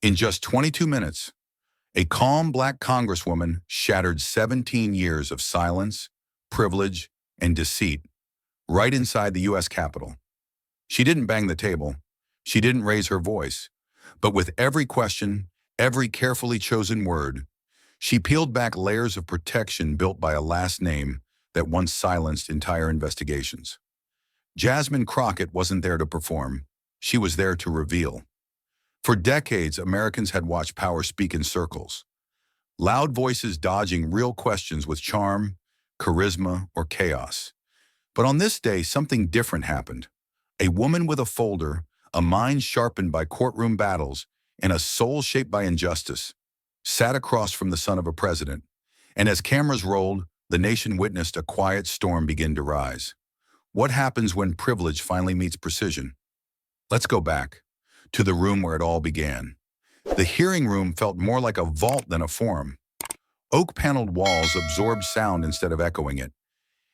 In just 22 minutes, a calm black congresswoman shattered 17 years of silence, privilege, and deceit right inside the U.S. Capitol. She didn't bang the table. She didn't raise her voice. But with every question, every carefully chosen word, she peeled back layers of protection built by a last name that once silenced entire investigations. Jasmine Crockett wasn't there to perform. She was there to reveal. For decades, Americans had watched power speak in circles. Loud voices dodging real questions with charm, charisma, or chaos. But on this day, something different happened. A woman with a folder, a mind sharpened by courtroom battles, and a soul shaped by injustice, sat across from the son of a president. And as cameras rolled, the nation witnessed a quiet storm begin to rise. What happens when privilege finally meets precision? Let's go back to the room where it all began. The hearing room felt more like a vault than a forum. Oak-paneled walls absorbed sound instead of echoing it,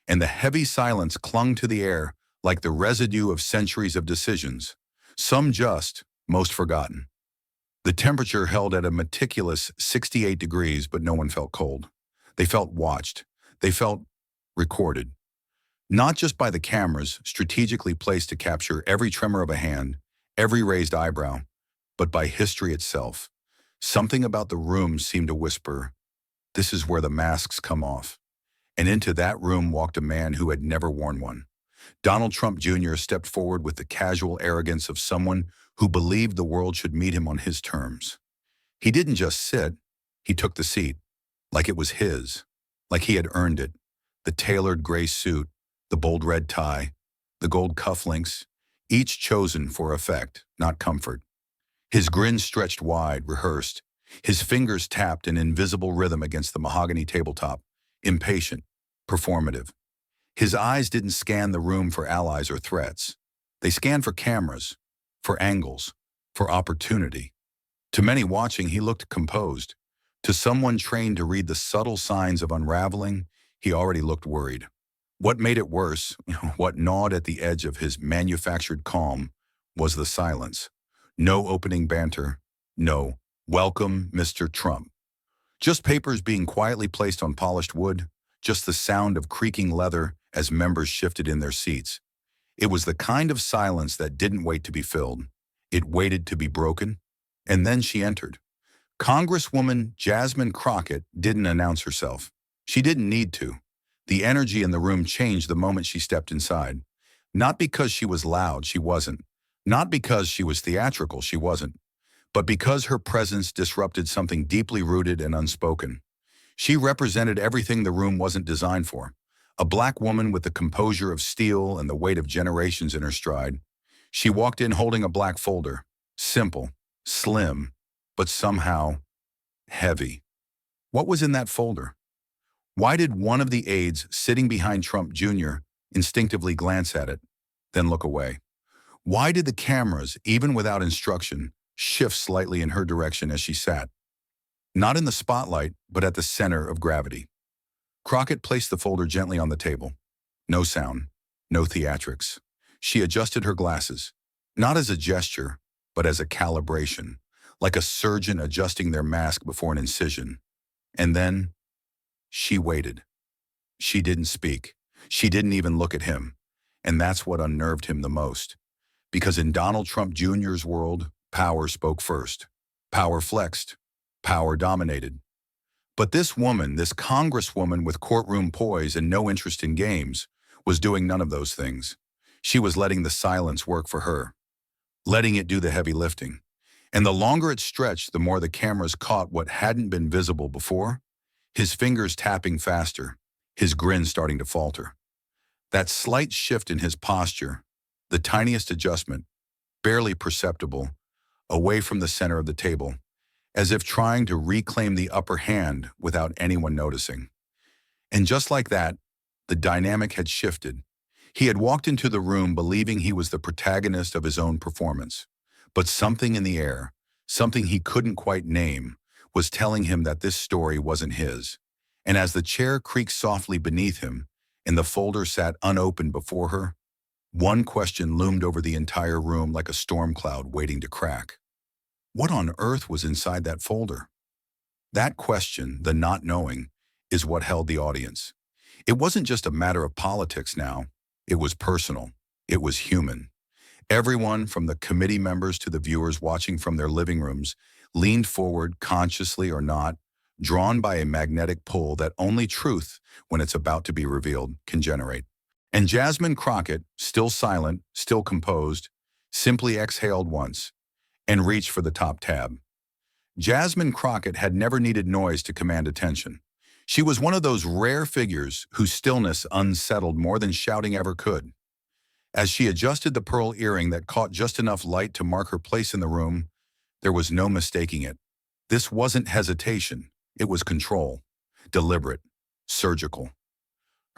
and the heavy silence clung to the air like the residue of centuries of decisions, some just, most forgotten. The temperature held at a meticulous 68 degrees, but no one felt cold. They felt watched. They felt recorded. Not just by the cameras strategically placed to capture every tremor of a hand, every raised eyebrow, but by history itself. Something about the room seemed to whisper, "This is where the masks come off." And into that room walked a man who had never worn one. Donald Trump Jr. stepped forward with the casual arrogance of someone who believed the world should meet him on his terms. He didn't just sit, he took the seat, like it was his, like he had earned it. The tailored gray suit, the bold red tie, the gold cufflinks, each chosen for effect, not comfort. His grin stretched wide, rehearsed. His fingers tapped an invisible rhythm against the mahogany tabletop, impatient, performative. His eyes didn't scan the room for allies or threats. They scanned for cameras, for angles, for opportunity. To many watching, he looked composed. To someone trained to read the subtle signs of unraveling, he already looked worried. What made it worse, what gnawed at the edge of his manufactured calm, was the silence. No opening banter. No, "Welcome, Mr. Trump." Just papers being quietly placed on polished wood. Just the sound of creaking leather as members shifted in their seats. It was the kind of silence that didn't wait to be filled. It waited to be broken. And then she entered. Congresswoman Jasmine Crockett didn't announce herself. She didn't need to. The energy in the room changed the moment she stepped inside. Not because she was loud, she wasn't. Not because she was theatrical, she wasn't. But because her presence disrupted something deeply rooted and unspoken. She represented everything the room wasn't designed for. A black woman with the composure of steel and the weight of generations in her stride. She walked in holding a black folder. Simple, slim, but somehow heavy. What was in that folder? Why did one of the aides sitting behind Trump Jr. instinctively glance at it, then look away? Why did the cameras, even without instruction, shift slightly in her direction as she sat? Not in the spotlight, but at the center of gravity. Crockett placed the folder gently on the table. No sound, no theatrics. She adjusted her glasses, not as a gesture, but as a calibration, like a surgeon adjusting their mask before an incision. And then she waited. She didn't speak. She didn't even look at him. And that's what unnerved him the most. Because in Donald Trump Jr.'s world, power spoke first. Power flexed. Power dominated. But this woman, this congresswoman with courtroom poise and no interest in games, was doing none of those things. She was letting the silence work for her, letting it do the heavy lifting. And the longer it stretched, the more the cameras caught what hadn't been visible before. His fingers tapping faster, his grin starting to falter. That slight shift in his posture, the tiniest adjustment, barely perceptible, away from the center of the table, as if trying to reclaim the upper hand without anyone noticing. And just like that, the dynamic had shifted. He had walked into the room believing he was the protagonist of his own performance. But something in the air, something he couldn't quite name, was telling him that this story wasn't his. And as the chair creaked softly beneath him, and the folder sat unopened before her, one question loomed over the entire room like a storm cloud waiting to crack. What on earth was inside that folder? That question, the not knowing, is what held the audience. It wasn't just a matter of politics now. It was personal. It was human. Everyone, from the committee members to the viewers watching from their living rooms, leaned forward, consciously or not, drawn by a magnetic pull that only truth, when it's about to be revealed, can generate. And Jasmine Crockett, still silent, still composed, simply exhaled once and reached for the top tab. Jasmine Crockett had never needed noise to command attention. She was one of those rare figures whose stillness unsettled more than shouting ever could. As she adjusted the pearl earring that caught just enough light to mark her place in the room, there was no mistaking it. This wasn't hesitation. It was control. Deliberate. Surgical.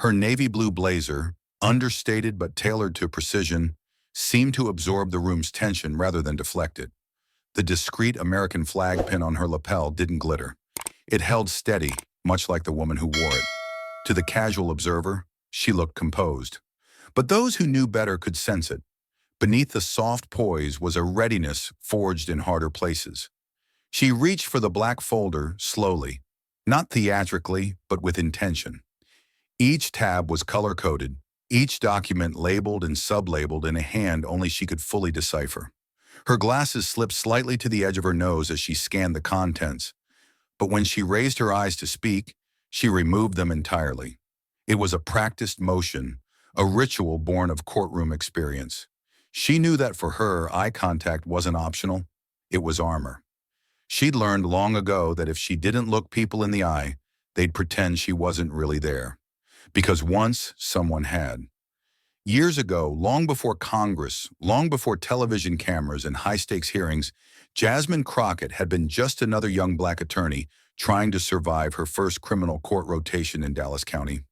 Her navy blue blazer, understated but tailored to precision, seemed to absorb the room's tension rather than deflect it. The discreet American flag pin on her lapel didn't glitter. It held steady, much like the woman who wore it. To the casual observer, she looked composed. But those who knew better could sense it. Beneath the soft poise was a readiness forged in harder places. She reached for the black folder slowly, not theatrically, but with intention. Each tab was color-coded, each document labeled and sublabeled in a hand only she could fully decipher. Her glasses slipped slightly to the edge of her nose as she scanned the contents, but when she raised her eyes to speak, she removed them entirely. It was a practiced motion, a ritual born of courtroom experience. She knew that for her, eye contact wasn't optional, it was armor. She'd learned long ago that if she didn't look people in the eye, they'd pretend she wasn't really there. Because once someone had. Years ago, long before Congress, long before television cameras and high-stakes hearings, Jasmine Crockett had been just another young black attorney trying to survive her first criminal court rotation in Dallas County.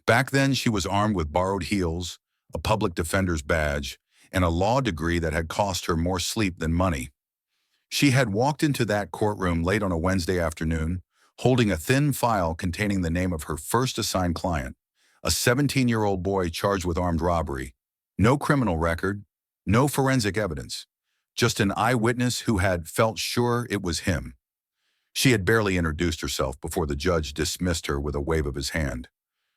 Back then, she was armed with borrowed heels, a public defender's badge, and a law degree that had cost her more sleep than money. She had walked into that courtroom late on a Wednesday afternoon, holding a thin file containing the name of her first assigned client, a 17-year-old boy charged with armed robbery. No criminal record, no forensic evidence, just an eyewitness who had felt sure it was him. She had barely introduced herself before the judge dismissed her with a wave of his hand.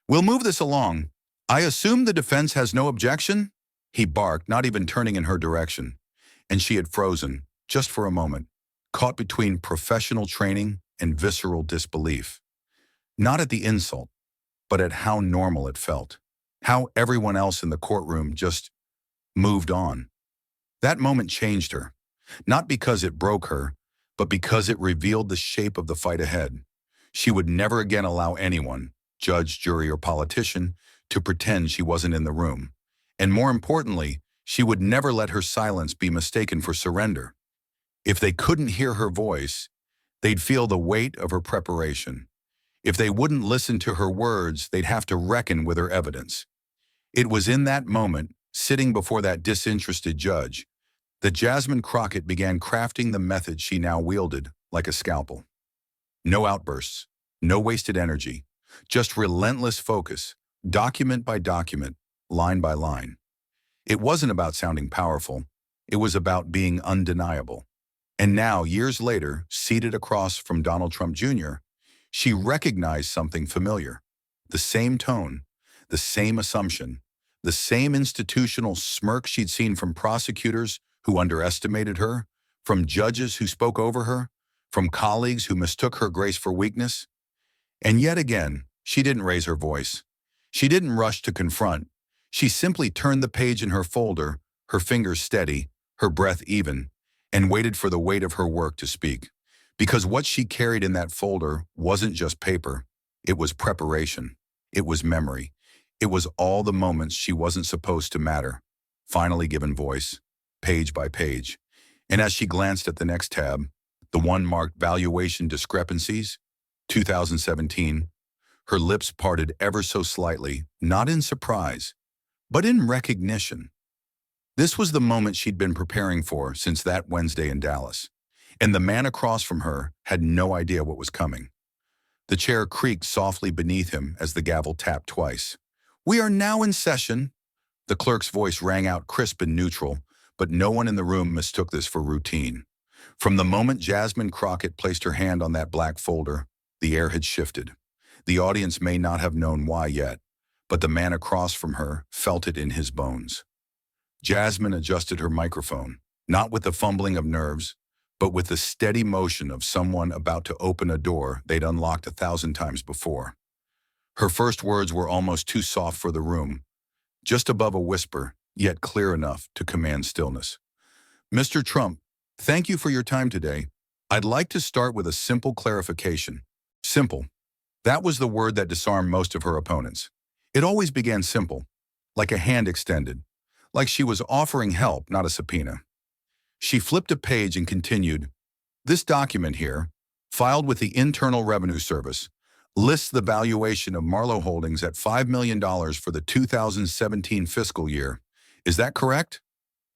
"We'll move this along. I assume the defense has no objection?" He barked, not even turning in her direction. And she had frozen, just for a moment, caught between professional training and visceral disbelief. Not at the insult, but at how normal it felt. How everyone else in the courtroom just moved on. That moment changed her, not because it broke her, but because it revealed the shape of the fight ahead. She would never again allow anyone, judge, jury, or politician, to pretend she wasn't in the room. And more importantly, she would never let her silence be mistaken for surrender. If they couldn't hear her voice, they'd feel the weight of her preparation. If they wouldn't listen to her words, they'd have to reckon with her evidence. It was in that moment, sitting before that disinterested judge, that Jasmine Crockett began crafting the method she now wielded like a scalpel. No outbursts, no wasted energy, just relentless focus, document by document, line by line. It wasn't about sounding powerful. It was about being undeniable. And now, years later, seated across from Donald Trump Jr., she recognized something familiar. The same tone, the same assumption, the same institutional smirk she'd seen from prosecutors who underestimated her, from judges who spoke over her, from colleagues who mistook her grace for weakness. And yet again, she didn't raise her voice. She didn't rush to confront. She simply turned the page in her folder, her fingers steady, her breath even, and waited for the weight of her work to speak. Because what she carried in that folder wasn't just paper. It was preparation. It was memory. It was all the moments she wasn't supposed to matter, finally given voice, page by page. And as she glanced at the next tab, the one marked Valuation Discrepancies, 2017, her lips parted ever so slightly, not in surprise, but in recognition. This was the moment she'd been preparing for since that Wednesday in Dallas, and the man across from her had no idea what was coming. The chair creaked softly beneath him as the gavel tapped twice. "We are now in session." The clerk's voice rang out crisp and neutral, but no one in the room mistook this for routine. From the moment Jasmine Crockett placed her hand on that black folder, the air had shifted. The audience may not have known why yet, but the man across from her felt it in his bones. Jasmine adjusted her microphone, not with the fumbling of nerves, but with the steady motion of someone about to open a door they'd unlocked 1,000 times before. Her first words were almost too soft for the room, just above a whisper, yet clear enough to command stillness. Mr. Trump, thank you for your time today. I'd like to start with a simple clarification. Simple. That was the word that disarmed most of her opponents. It always began simple, like a hand extended, like she was offering help, not a subpoena. She flipped a page and continued, "This document here, filed with the Internal Revenue Service, lists the valuation of Marlowe Holdings at $5 million for the 2017 fiscal year. Is that correct?"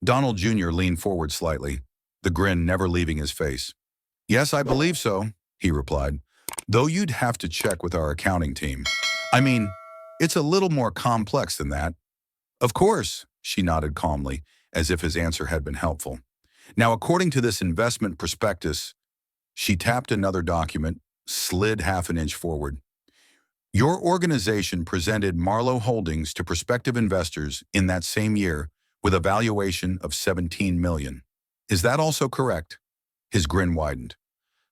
Donald Jr. leaned forward slightly, the grin never leaving his face. "Yes, I believe so," he replied, "though you'd have to check with our accounting team. I mean, it's a little more complex than that." "Of course," she nodded calmly, as if his answer had been helpful. "Now, according to this investment prospectus," she tapped another document, slid half an inch forward. "Your organization presented Marlowe Holdings to prospective investors in that same year with a valuation of $17 million. Is that also correct?" His grin widened.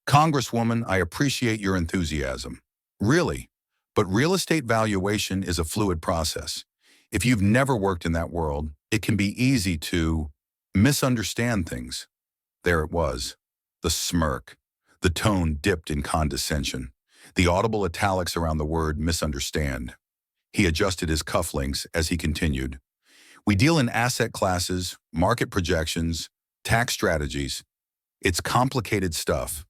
"Congresswoman, I appreciate your enthusiasm. Really, but real estate valuation is a fluid process. If you've never worked in that world, it can be easy to misunderstand things." There it was, the smirk. The tone dipped in condescension, the audible italics around the word misunderstand. He adjusted his cufflinks as he continued. "We deal in asset classes, market projections, tax strategies. It's complicated stuff.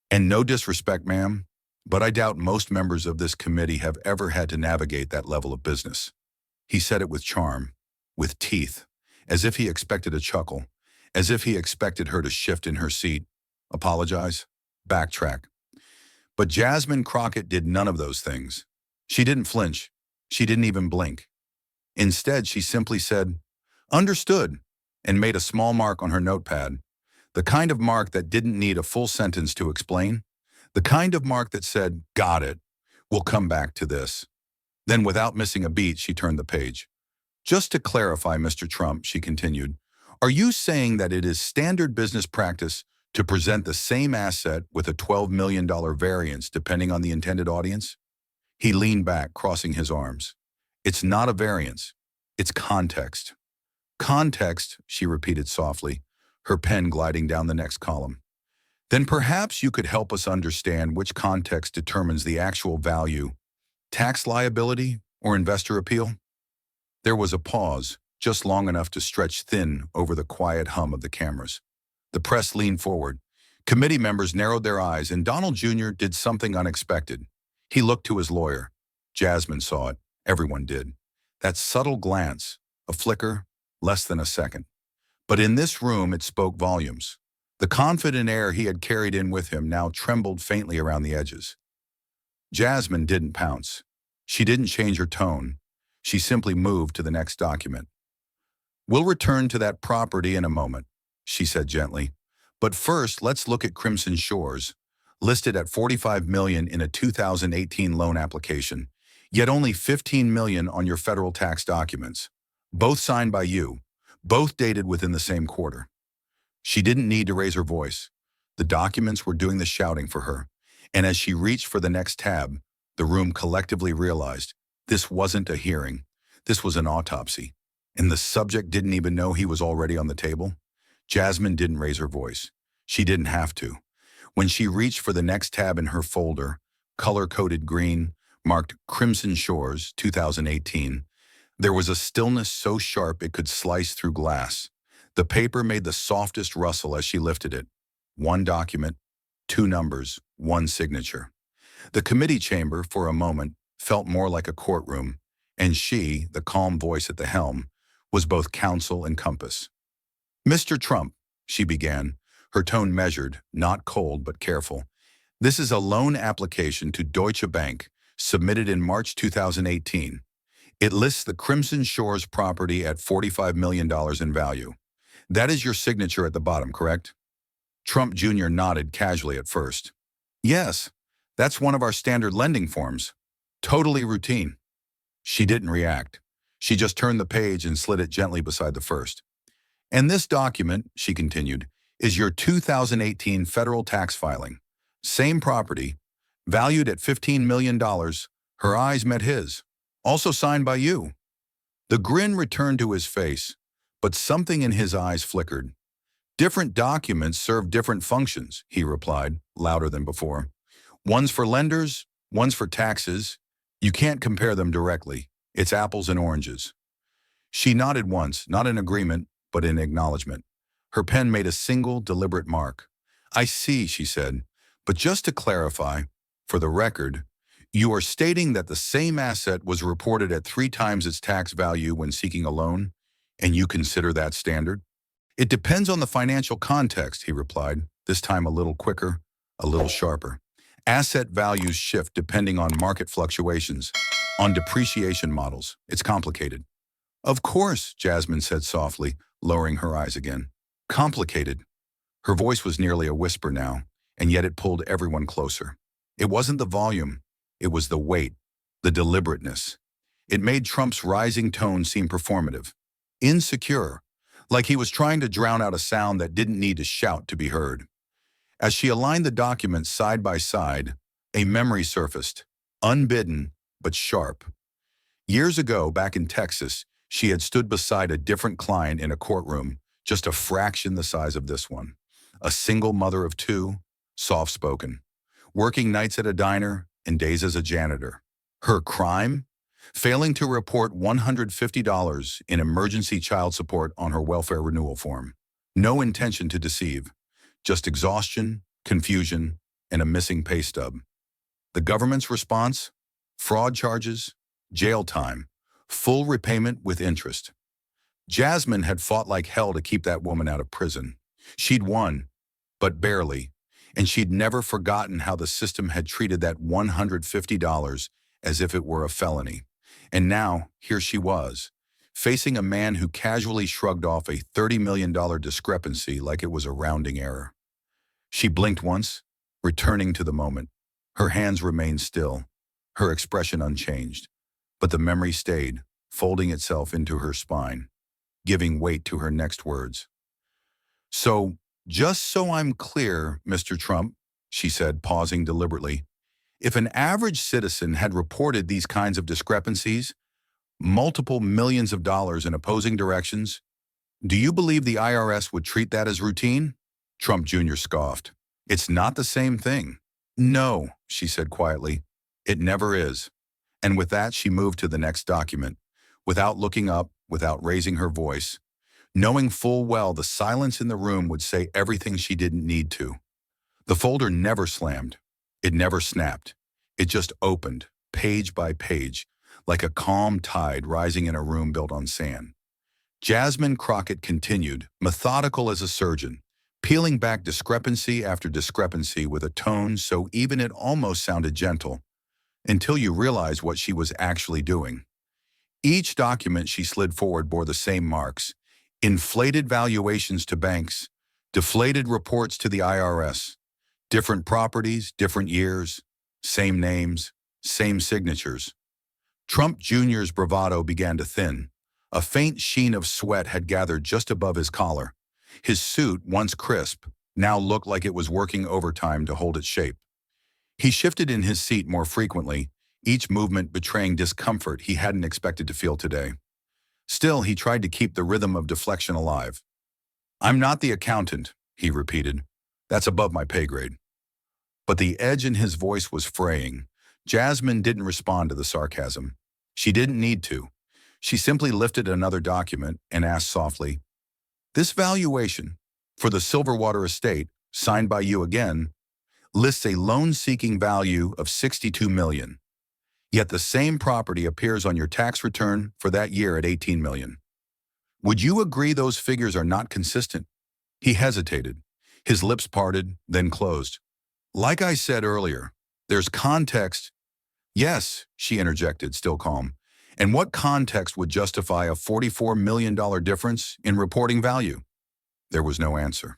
And no disrespect, ma'am, but I doubt most members of this committee have ever had to navigate that level of business." He said it with charm, with teeth, as if he expected a chuckle, as if he expected her to shift in her seat, apologize, backtrack. But Jasmine Crockett did none of those things. She didn't flinch. She didn't even blink. Instead, she simply said, "Understood," and made a small mark on her notepad, the kind of mark that didn't need a full sentence to explain, the kind of mark that said, "Got it. We'll come back to this." Then, without missing a beat, she turned the page. "Just to clarify, Mr. Trump," she continued, "are you saying that it is standard business practice to present the same asset with a $12 million variance depending on the intended audience?" He leaned back, crossing his arms. "It's not a variance. It's context." "Context," she repeated softly, her pen gliding down the next column. "Then perhaps you could help us understand which context determines the actual value, tax liability or investor appeal?" There was a pause, just long enough to stretch thin over the quiet hum of the cameras. The press leaned forward. Committee members narrowed their eyes, and Donald Jr. did something unexpected. He looked to his lawyer. Jasmine saw it. Everyone did. That subtle glance, a flicker, less than a second. But in this room, it spoke volumes. The confident air he had carried in with him now trembled faintly around the edges. Jasmine didn't pounce. She didn't change her tone. She simply moved to the next document. "We'll return to that property in a moment," she said gently. "But first, let's look at Crimson Shores, listed at $45 million in a 2018 loan application, yet only $15 million on your federal tax documents, both signed by you, both dated within the same quarter." She didn't need to raise her voice. The documents were doing the shouting for her, and as she reached for the next tab, the room collectively realized this wasn't a hearing, this was an autopsy, and the subject didn't even know he was already on the table. Jasmine didn't raise her voice. She didn't have to. When she reached for the next tab in her folder, color-coded green, marked Crimson Shores 2018, there was a stillness so sharp it could slice through glass. The paper made the softest rustle as she lifted it. One document, two numbers, one signature. The committee chamber, for a moment, felt more like a courtroom, and she, the calm voice at the helm, was both counsel and compass. "Mr. Trump," she began, her tone measured, not cold but careful. "This is a loan application to Deutsche Bank, submitted in March 2018. It lists the Crimson Shores property at $45 million in value. That is your signature at the bottom, correct?" Trump Jr. nodded casually at first. Yes, that's one of our standard lending forms. Totally routine. She didn't react. She just turned the page and slid it gently beside the first. And this document, she continued, is your 2018 federal tax filing. Same property, valued at $15 million. Her eyes met his. Also signed by you. The grin returned to his face, but something in his eyes flickered. Different documents serve different functions, he replied, louder than before. One's for lenders, one's for taxes. You can't compare them directly. It's apples and oranges. She nodded once, not in agreement, but in acknowledgement. Her pen made a single, deliberate mark. I see, she said, but just to clarify, for the record, you are stating that the same asset was reported at 3 times its tax value when seeking a loan, and you consider that standard? It depends on the financial context, he replied, this time a little quicker, a little sharper. Asset values shift depending on market fluctuations, on depreciation models. It's complicated. Of course, Jasmine said softly, lowering her eyes again. Complicated. Her voice was nearly a whisper now, and yet it pulled everyone closer. It wasn't the volume, it was the weight, the deliberateness. It made Trump's rising tone seem performative, insecure, like he was trying to drown out a sound that didn't need to shout to be heard. As she aligned the documents side by side, a memory surfaced, unbidden but sharp. Years ago, back in Texas, she had stood beside a different client in a courtroom, just a fraction the size of this one. A single mother of 2, soft-spoken, working nights at a diner and days as a janitor. Her crime? Failing to report $150 in emergency child support on her welfare renewal form. No intention to deceive, just exhaustion, confusion, and a missing pay stub. The government's response? Fraud charges, jail time, full repayment with interest. Jasmine had fought like hell to keep that woman out of prison. She'd won, but barely, and she'd never forgotten how the system had treated that $150 as if it were a felony. And now, here she was, facing a man who casually shrugged off a $30 million discrepancy like it was a rounding error. She blinked once, returning to the moment. Her hands remained still, her expression unchanged, but the memory stayed, folding itself into her spine, giving weight to her next words. So, just so I'm clear, Mr. Trump, she said, pausing deliberately, if an average citizen had reported these kinds of discrepancies, multiple millions of dollars in opposing directions, do you believe the IRS would treat that as routine? Trump Jr. scoffed. It's not the same thing. No, she said quietly. It never is. And with that, she moved to the next document, without looking up, without raising her voice, knowing full well the silence in the room would say everything she didn't need to. The folder never slammed. It never snapped. It just opened, page by page, like a calm tide rising in a room built on sand. Jasmine Crockett continued, methodical as a surgeon, peeling back discrepancy after discrepancy with a tone so even it almost sounded gentle, until you realized what she was actually doing. Each document she slid forward bore the same marks: inflated valuations to banks, deflated reports to the IRS, different properties, different years, same names, same signatures. Trump Jr.'s bravado began to thin. A faint sheen of sweat had gathered just above his collar. His suit, once crisp, now looked like it was working overtime to hold its shape. He shifted in his seat more frequently, each movement betraying discomfort he hadn't expected to feel today. Still, he tried to keep the rhythm of deflection alive. I'm not the accountant, he repeated. That's above my pay grade. But the edge in his voice was fraying. Jasmine didn't respond to the sarcasm. She didn't need to. She simply lifted another document and asked softly, this valuation, for the Silverwater estate, signed by you again, lists a loan-seeking value of $62 million. Yet the same property appears on your tax return for that year at $18 million. Would you agree those figures are not consistent? He hesitated, his lips parted, then closed. Like I said earlier, there's context. Yes, she interjected, still calm. And what context would justify a $44 million difference in reporting value? There was no answer.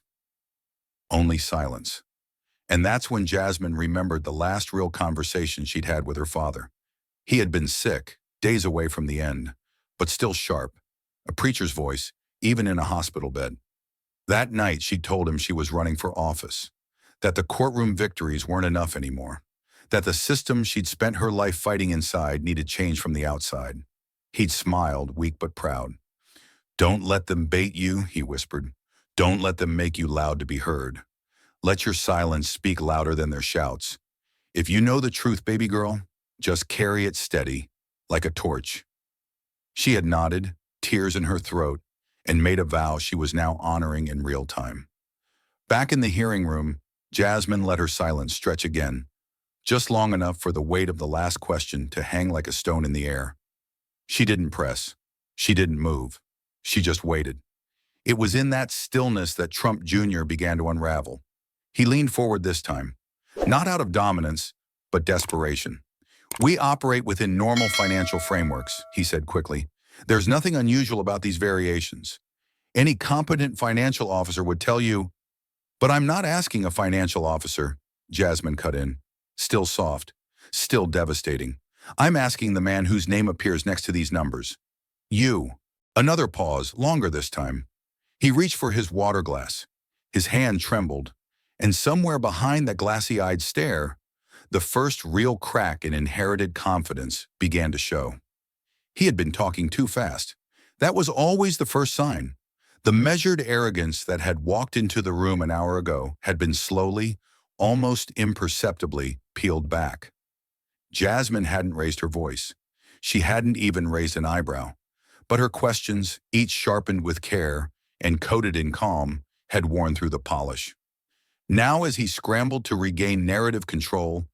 only silence. And that's when Jasmine remembered the last real conversation she'd had with her father. He had been sick, days away from the end, but still sharp, a preacher's voice, even in a hospital bed. That night, she told him she was running for office, that the courtroom victories weren't enough anymore, that the system she'd spent her life fighting inside needed change from the outside. He'd smiled, weak but proud. "Don't let them bait you," he whispered. "Don't let them make you loud to be heard. Let your silence speak louder than their shouts. If you know the truth, baby girl, just carry it steady, like a torch." She had nodded, tears in her throat, and made a vow she was now honoring in real time. Back in the hearing room, Jasmine let her silence stretch again, just long enough for the weight of the last question to hang like a stone in the air. She didn't press. She didn't move. She just waited. It was in that stillness that Trump Jr. began to unravel. He leaned forward this time, not out of dominance, but desperation. "We operate within normal financial frameworks," he said quickly. "There's nothing unusual about these variations. Any competent financial officer would tell you—" "But I'm not asking a financial officer," Jasmine cut in, still soft, still devastating. "I'm asking the man whose name appears next to these numbers. You." Another pause, longer this time. He reached for his water glass. His hand trembled, and somewhere behind that glassy-eyed stare, the first real crack in inherited confidence began to show. He had been talking too fast. That was always the first sign. The measured arrogance that had walked into the room an hour ago had been slowly, almost imperceptibly, peeled back. Jasmine hadn't raised her voice. She hadn't even raised an eyebrow. But her questions, each sharpened with care and coated in calm, had worn through the polish. Now, as he scrambled to regain narrative control,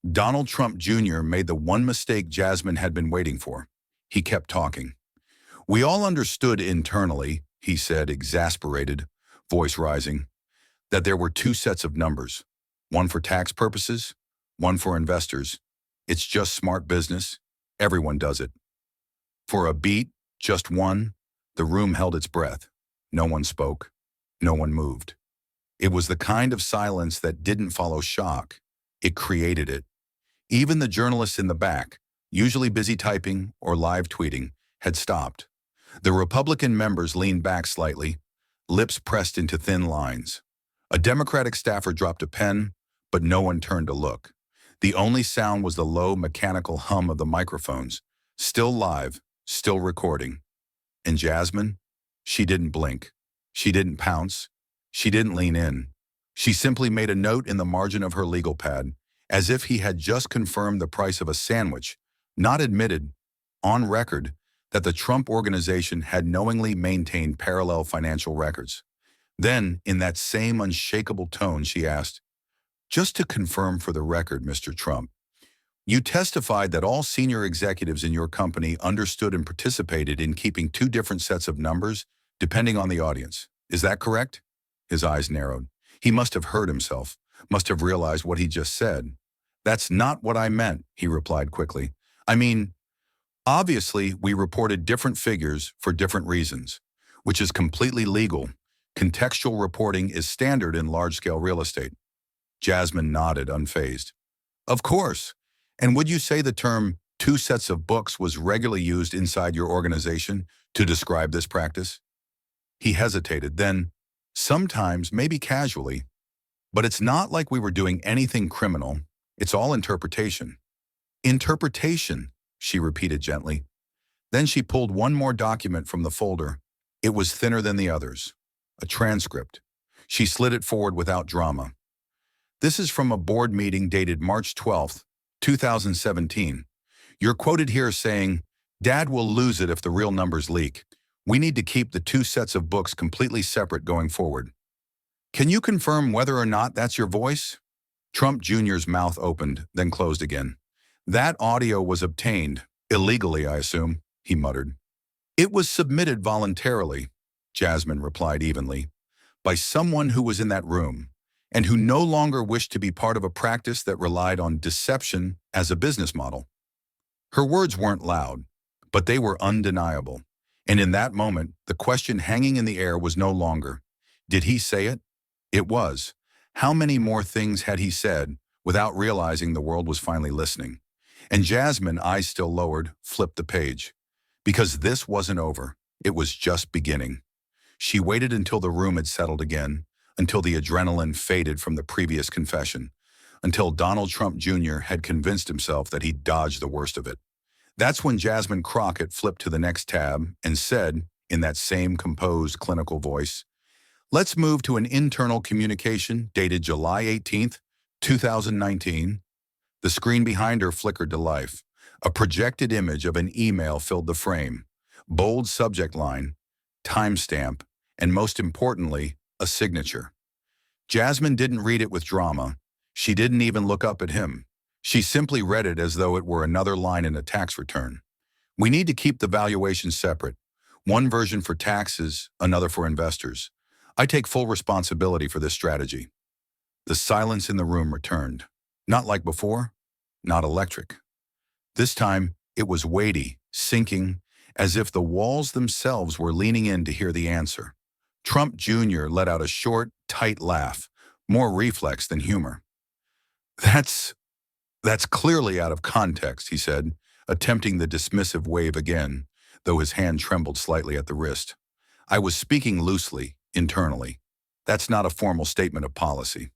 Donald Trump Jr. made the one mistake Jasmine had been waiting for. He kept talking. "We all understood internally," he said, exasperated, voice rising, "that there were two sets of numbers, one for tax purposes, one for investors. It's just smart business. Everyone does it." For a beat, just one, the room held its breath. No one spoke. No one moved. It was the kind of silence that didn't follow shock. It created it. Even the journalists in the back, usually busy typing or live tweeting, had stopped. The Republican members leaned back slightly, lips pressed into thin lines. A Democratic staffer dropped a pen, but no one turned to look. The only sound was the low, mechanical hum of the microphones, still live, still recording. And Jasmine? She didn't blink. She didn't pounce. She didn't lean in. She simply made a note in the margin of her legal pad, as if he had just confirmed the price of a sandwich, not admitted, on record, that the Trump organization had knowingly maintained parallel financial records. Then, in that same unshakable tone, she asked, "Just to confirm for the record, Mr. Trump, you testified that all senior executives in your company understood and participated in keeping two different sets of numbers, depending on the audience. Is that correct?" His eyes narrowed. He must have heard himself, must have realized what he just said. "That's not what I meant," he replied quickly. "I mean, obviously, we reported different figures for different reasons, which is completely legal. Contextual reporting is standard in large-scale real estate." Jasmine nodded, unfazed. "Of course. And would you say the term two sets of books was regularly used inside your organization to describe this practice?" He hesitated, then, "Sometimes, maybe casually. But it's not like we were doing anything criminal. It's all interpretation." "Interpretation," she repeated gently. Then she pulled one more document from the folder. It was thinner than the others. A transcript. She slid it forward without drama. "This is from a board meeting dated March 12th, 2017. You're quoted here saying, 'Dad will lose it if the real numbers leak. We need to keep the two sets of books completely separate going forward.' Can you confirm whether or not that's your voice?" Trump Jr.'s mouth opened, then closed again. "That audio was obtained, illegally, I assume," he muttered. "It was submitted voluntarily," Jasmine replied evenly, "by someone who was in that room, and who no longer wished to be part of a practice that relied on deception as a business model." Her words weren't loud, but they were undeniable. And in that moment, the question hanging in the air was no longer, did he say it? It was, How many more things had he said without realizing the world was finally listening? And Jasmine, eyes still lowered, flipped the page. Because this wasn't over. It was just beginning. She waited until the room had settled again, until the adrenaline faded from the previous confession, until Donald Trump Jr. had convinced himself that he'd dodged the worst of it. That's when Jasmine Crockett flipped to the next tab and said, in that same composed clinical voice, "Let's move to an internal communication dated July 18th, 2019. The screen behind her flickered to life. A projected image of an email filled the frame. Bold subject line, timestamp, and most importantly, a signature. Jasmine didn't read it with drama. She didn't even look up at him. She simply read it as though it were another line in a tax return. We need to keep the valuations separate. One version for taxes, another for investors. I take full responsibility for this strategy." The silence in the room returned. Not like before, not electric. This time, it was weighty, sinking, as if the walls themselves were leaning in to hear the answer. Trump Jr. let out a short, tight laugh, more reflex than humor. That's clearly out of context," he said, attempting the dismissive wave again, though his hand trembled slightly at the wrist. "I was speaking loosely, internally. That's not a formal statement of policy."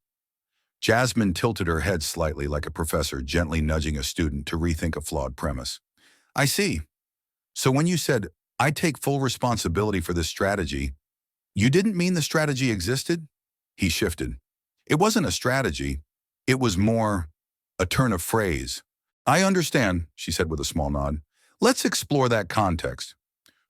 Jasmine tilted her head slightly like a professor gently nudging a student to rethink a flawed premise. "I see. So when you said, 'I take full responsibility for this strategy,' you didn't mean the strategy existed?" He shifted. "It wasn't a strategy. It was more a turn of phrase." "I understand," she said with a small nod. "Let's explore that context."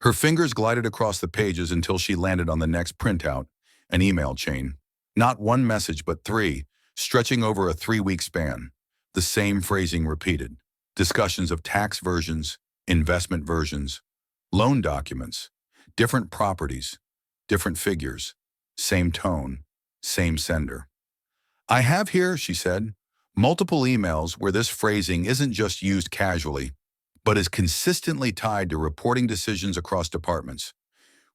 Her fingers glided across the pages until she landed on the next printout, an email chain. Not one message, but three, stretching over a 3-week span. The same phrasing repeated. Discussions of tax versions, investment versions, loan documents, different properties, different figures, same tone, same sender. "I have here," she said, "multiple emails where this phrasing isn't just used casually, but is consistently tied to reporting decisions across departments.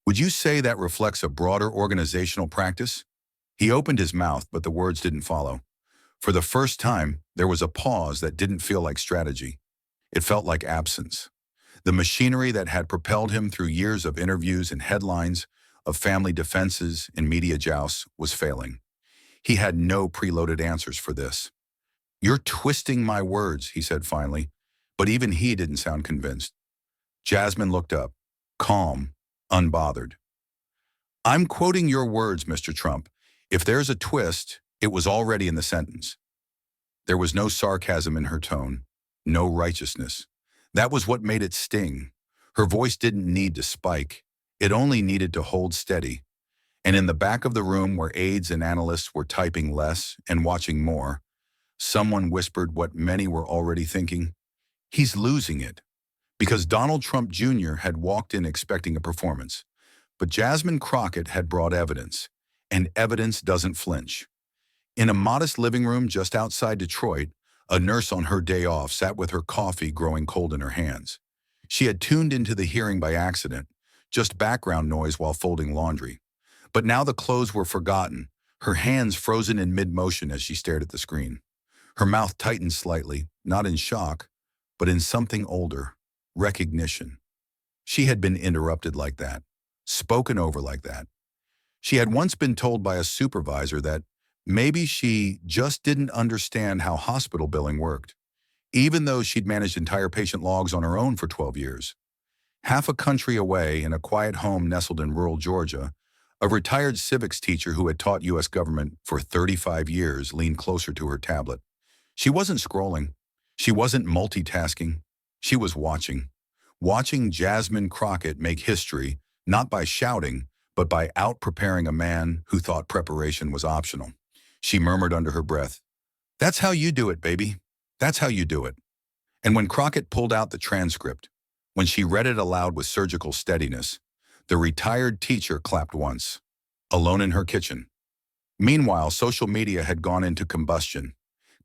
Would you say that reflects a broader organizational practice?" He opened his mouth, but the words didn't follow. For the first time, there was a pause that didn't feel like strategy. It felt like absence. The machinery that had propelled him through years of interviews and headlines, of family defenses and media jousts, was failing. He had no preloaded answers for this. "You're twisting my words," he said finally, but even he didn't sound convinced. Jasmine looked up, calm, unbothered. "I'm quoting your words, Mr. Trump. If there's a twist, it was already in the sentence." There was no sarcasm in her tone, no righteousness. That was what made it sting. Her voice didn't need to spike. It only needed to hold steady. And in the back of the room where aides and analysts were typing less and watching more, someone whispered what many were already thinking. He's losing it. Because Donald Trump Jr. had walked in expecting a performance. But Jasmine Crockett had brought evidence, and evidence doesn't flinch. In a modest living room just outside Detroit, a nurse on her day off sat with her coffee growing cold in her hands. She had tuned into the hearing by accident, just background noise while folding laundry. But now the clothes were forgotten, her hands frozen in mid-motion as she stared at the screen. Her mouth tightened slightly, not in shock, but in something older, recognition. She had been interrupted like that, spoken over like that. She had once been told by a supervisor that maybe she just didn't understand how hospital billing worked, even though she'd managed entire patient logs on her own for 12 years. Half a country away, in a quiet home nestled in rural Georgia, a retired civics teacher who had taught U.S. government for 35 years leaned closer to her tablet. She wasn't scrolling. She wasn't multitasking. She was watching Jasmine Crockett make history, not by shouting, but by out-preparing a man who thought preparation was optional. She murmured under her breath, "That's how you do it, baby. That's how you do it." And when Crockett pulled out the transcript, when she read it aloud with surgical steadiness, the retired teacher clapped once, alone in her kitchen. Meanwhile, social media had gone into combustion.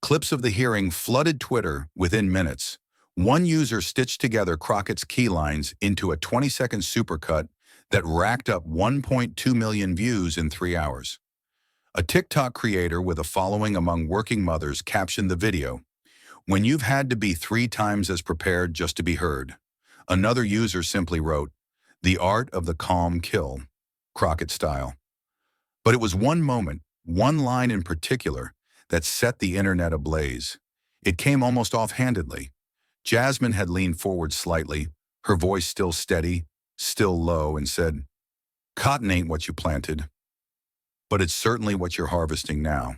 Clips of the hearing flooded Twitter within minutes. One user stitched together Crockett's key lines into a 20-second supercut that racked up 1.2 million views in 3 hours. A TikTok creator with a following among working mothers captioned the video, "When you've had to be 3 times as prepared just to be heard." Another user simply wrote, "The art of the calm kill, Crockett style." But it was one moment, one line in particular, that set the internet ablaze. It came almost offhandedly. Jasmine had leaned forward slightly, her voice still steady, still low, and said, "Cotton ain't what you planted, but it's certainly what you're harvesting now."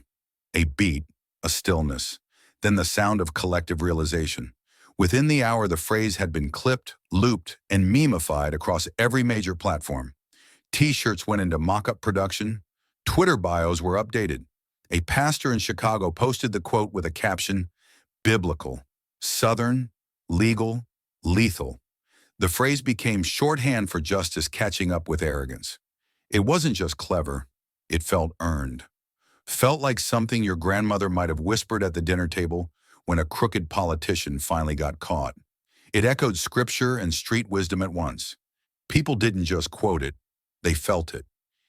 A beat, a stillness, then the sound of collective realization. Within the hour, the phrase had been clipped, looped, and memified across every major platform. T-shirts went into mock-up production. Twitter bios were updated. A pastor in Chicago posted the quote with a caption, "Biblical, Southern, legal, lethal." The phrase became shorthand for justice catching up with arrogance. It wasn't just clever, it felt earned. Felt like something your grandmother might have whispered at the dinner table when a crooked politician finally got caught. It echoed scripture and street wisdom at once. People didn't just quote it, they felt it.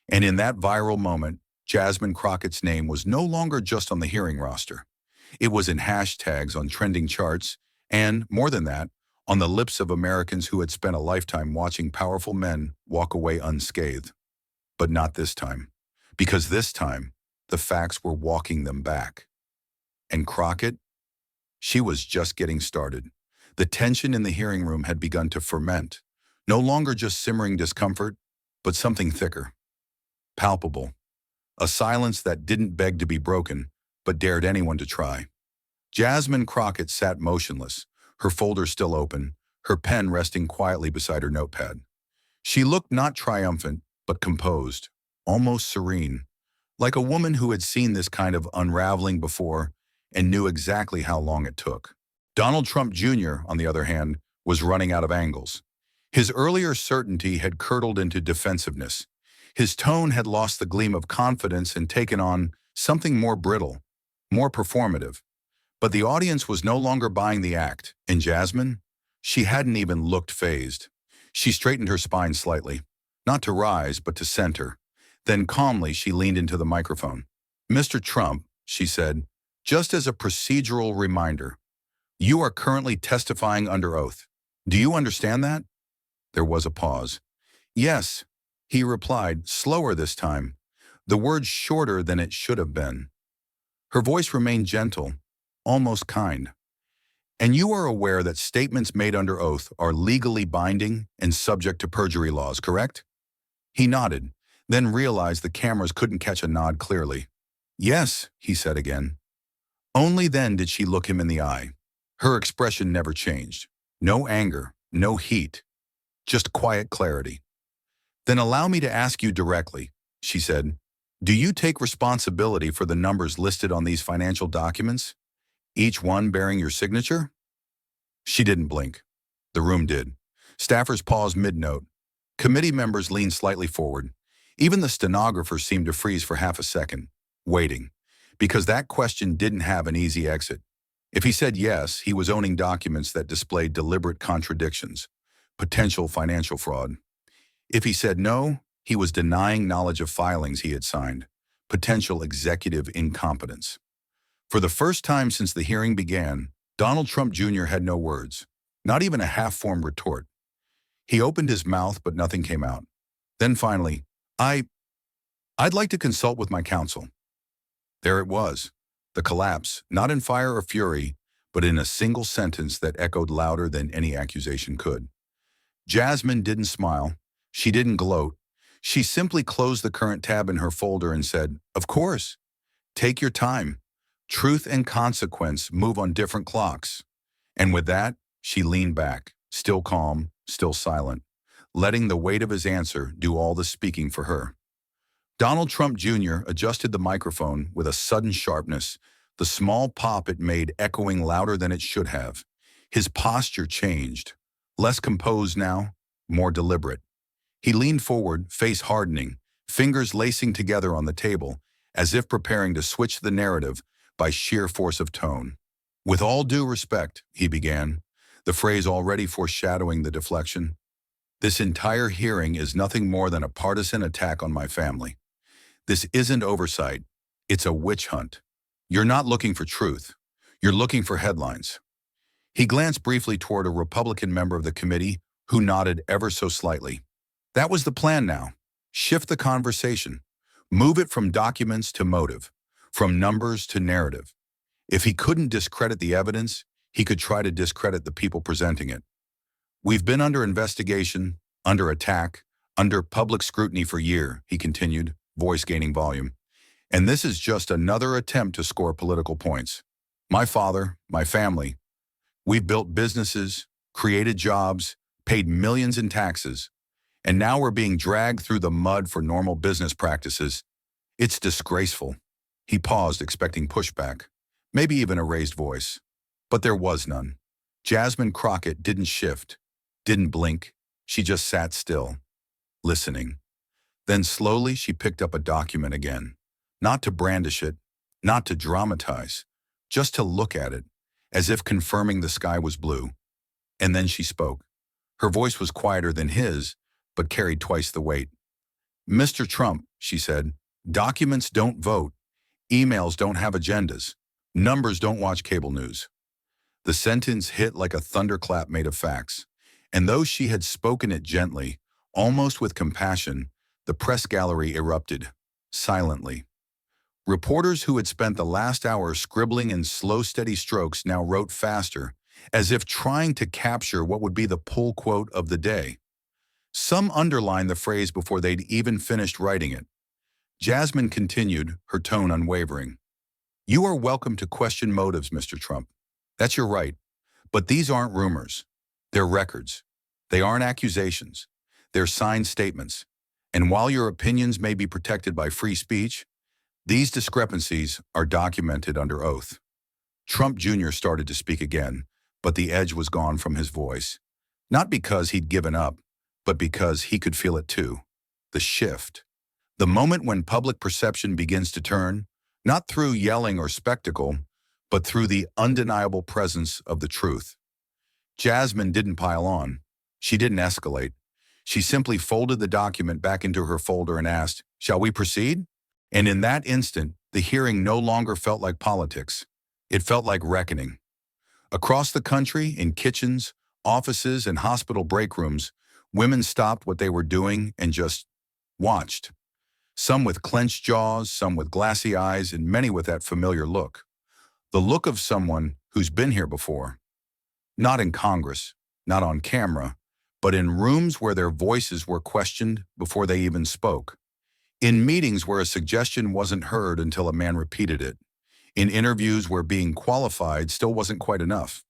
And in that viral moment, Jasmine Crockett's name was no longer just on the hearing roster. It was in hashtags on trending charts, and, more than that, on the lips of Americans who had spent a lifetime watching powerful men walk away unscathed. But not this time. Because this time, the facts were walking them back. And Crockett? She was just getting started. The tension in the hearing room had begun to ferment, no longer just simmering discomfort, but something thicker, palpable, a silence that didn't beg to be broken, but dared anyone to try. Jasmine Crockett sat motionless, her folder still open, her pen resting quietly beside her notepad. She looked not triumphant, but composed, almost serene, like a woman who had seen this kind of unraveling before and knew exactly how long it took. Donald Trump Jr., on the other hand, was running out of angles. His earlier certainty had curdled into defensiveness. His tone had lost the gleam of confidence and taken on something more brittle, more performative. But the audience was no longer buying the act, and Jasmine? She hadn't even looked fazed. She straightened her spine slightly, not to rise, but to center. Then calmly she leaned into the microphone. "Mr. Trump," she said, "just as a procedural reminder, you are currently testifying under oath. Do you understand that?" There was a pause. "Yes," he replied, slower this time, the words shorter than it should have been. Her voice remained gentle, almost kind. "And you are aware that statements made under oath are legally binding and subject to perjury laws, correct?" He nodded, then realized the cameras couldn't catch a nod clearly. "Yes," he said again. Only then did she look him in the eye. Her expression never changed. No anger, no heat, just quiet clarity. "Then allow me to ask you directly," she said. "Do you take responsibility for the numbers listed on these financial documents, each one bearing your signature?" She didn't blink. The room did. Staffers paused mid-note. Committee members leaned slightly forward. Even the stenographer seemed to freeze for half a second, waiting, because that question didn't have an easy exit. If he said yes, he was owning documents that displayed deliberate contradictions, potential financial fraud. If he said no, he was denying knowledge of filings he had signed, potential executive incompetence. For the first time since the hearing began, Donald Trump Jr. had no words, not even a half-formed retort. He opened his mouth, but nothing came out. Then finally, I'd like to consult with my counsel." There it was, the collapse, not in fire or fury, but in a single sentence that echoed louder than any accusation could. Jasmine didn't smile. She didn't gloat. She simply closed the current tab in her folder and said, "Of course. Take your time. Truth and consequence move on different clocks." And with that, she leaned back, still calm, still silent, letting the weight of his answer do all the speaking for her. Donald Trump Jr. adjusted the microphone with a sudden sharpness, the small pop it made echoing louder than it should have. His posture changed, less composed now, more deliberate. He leaned forward, face hardening, fingers lacing together on the table, as if preparing to switch the narrative by sheer force of tone. "With all due respect," he began, the phrase already foreshadowing the deflection, "this entire hearing is nothing more than a partisan attack on my family. This isn't oversight, It's a witch hunt. You're not looking for truth. You're looking for headlines. He glanced briefly toward a Republican member of the committee who nodded ever so slightly. That was the plan now. Shift the conversation. Move it from documents to motive, from numbers to narrative. If he couldn't discredit the evidence, he could try to discredit the people presenting it. We've been under investigation, under attack, under public scrutiny for a year, he continued, voice gaining volume. And this is just another attempt to score political points. My father, my family, we've built businesses, created jobs, paid millions in taxes, and now we're being dragged through the mud for normal business practices. It's disgraceful. He paused, expecting pushback, maybe even a raised voice. But there was none. Jasmine Crockett didn't shift, didn't blink. She just sat still, listening. Then slowly she picked up a document again, not to brandish it, not to dramatize, just to look at it, as if confirming the sky was blue. And then she spoke. Her voice was quieter than his, but carried twice the weight. Mr. Trump, she said, documents don't vote, emails don't have agendas, numbers don't watch cable news. The sentence hit like a thunderclap made of facts, and though she had spoken it gently, almost with compassion, the press gallery erupted, silently. Reporters who had spent the last hour scribbling in slow, steady strokes now wrote faster, as if trying to capture what would be the pull quote of the day. Some underlined the phrase before they'd even finished writing it. Jasmine continued, her tone unwavering. You are welcome to question motives, Mr. Trump. That's your right. But these aren't rumors. They're records. They aren't accusations. They're signed statements. And while your opinions may be protected by free speech, these discrepancies are documented under oath. Trump Jr. started to speak again, but the edge was gone from his voice. Not because he'd given up, but because he could feel it too. The shift. The moment when public perception begins to turn, not through yelling or spectacle, but through the undeniable presence of the truth. Jasmine didn't pile on. She didn't escalate. She simply folded the document back into her folder and asked, "Shall we proceed?" And in that instant, the hearing no longer felt like politics. It felt like reckoning. Across the country, in kitchens, offices, and hospital break rooms, women stopped what they were doing and just watched. Some with clenched jaws, some with glassy eyes, and many with that familiar look. The look of someone who's been here before. Not in Congress, not on camera, but in rooms where their voices were questioned before they even spoke. In meetings where a suggestion wasn't heard until a man repeated it. In interviews where being qualified still wasn't quite enough.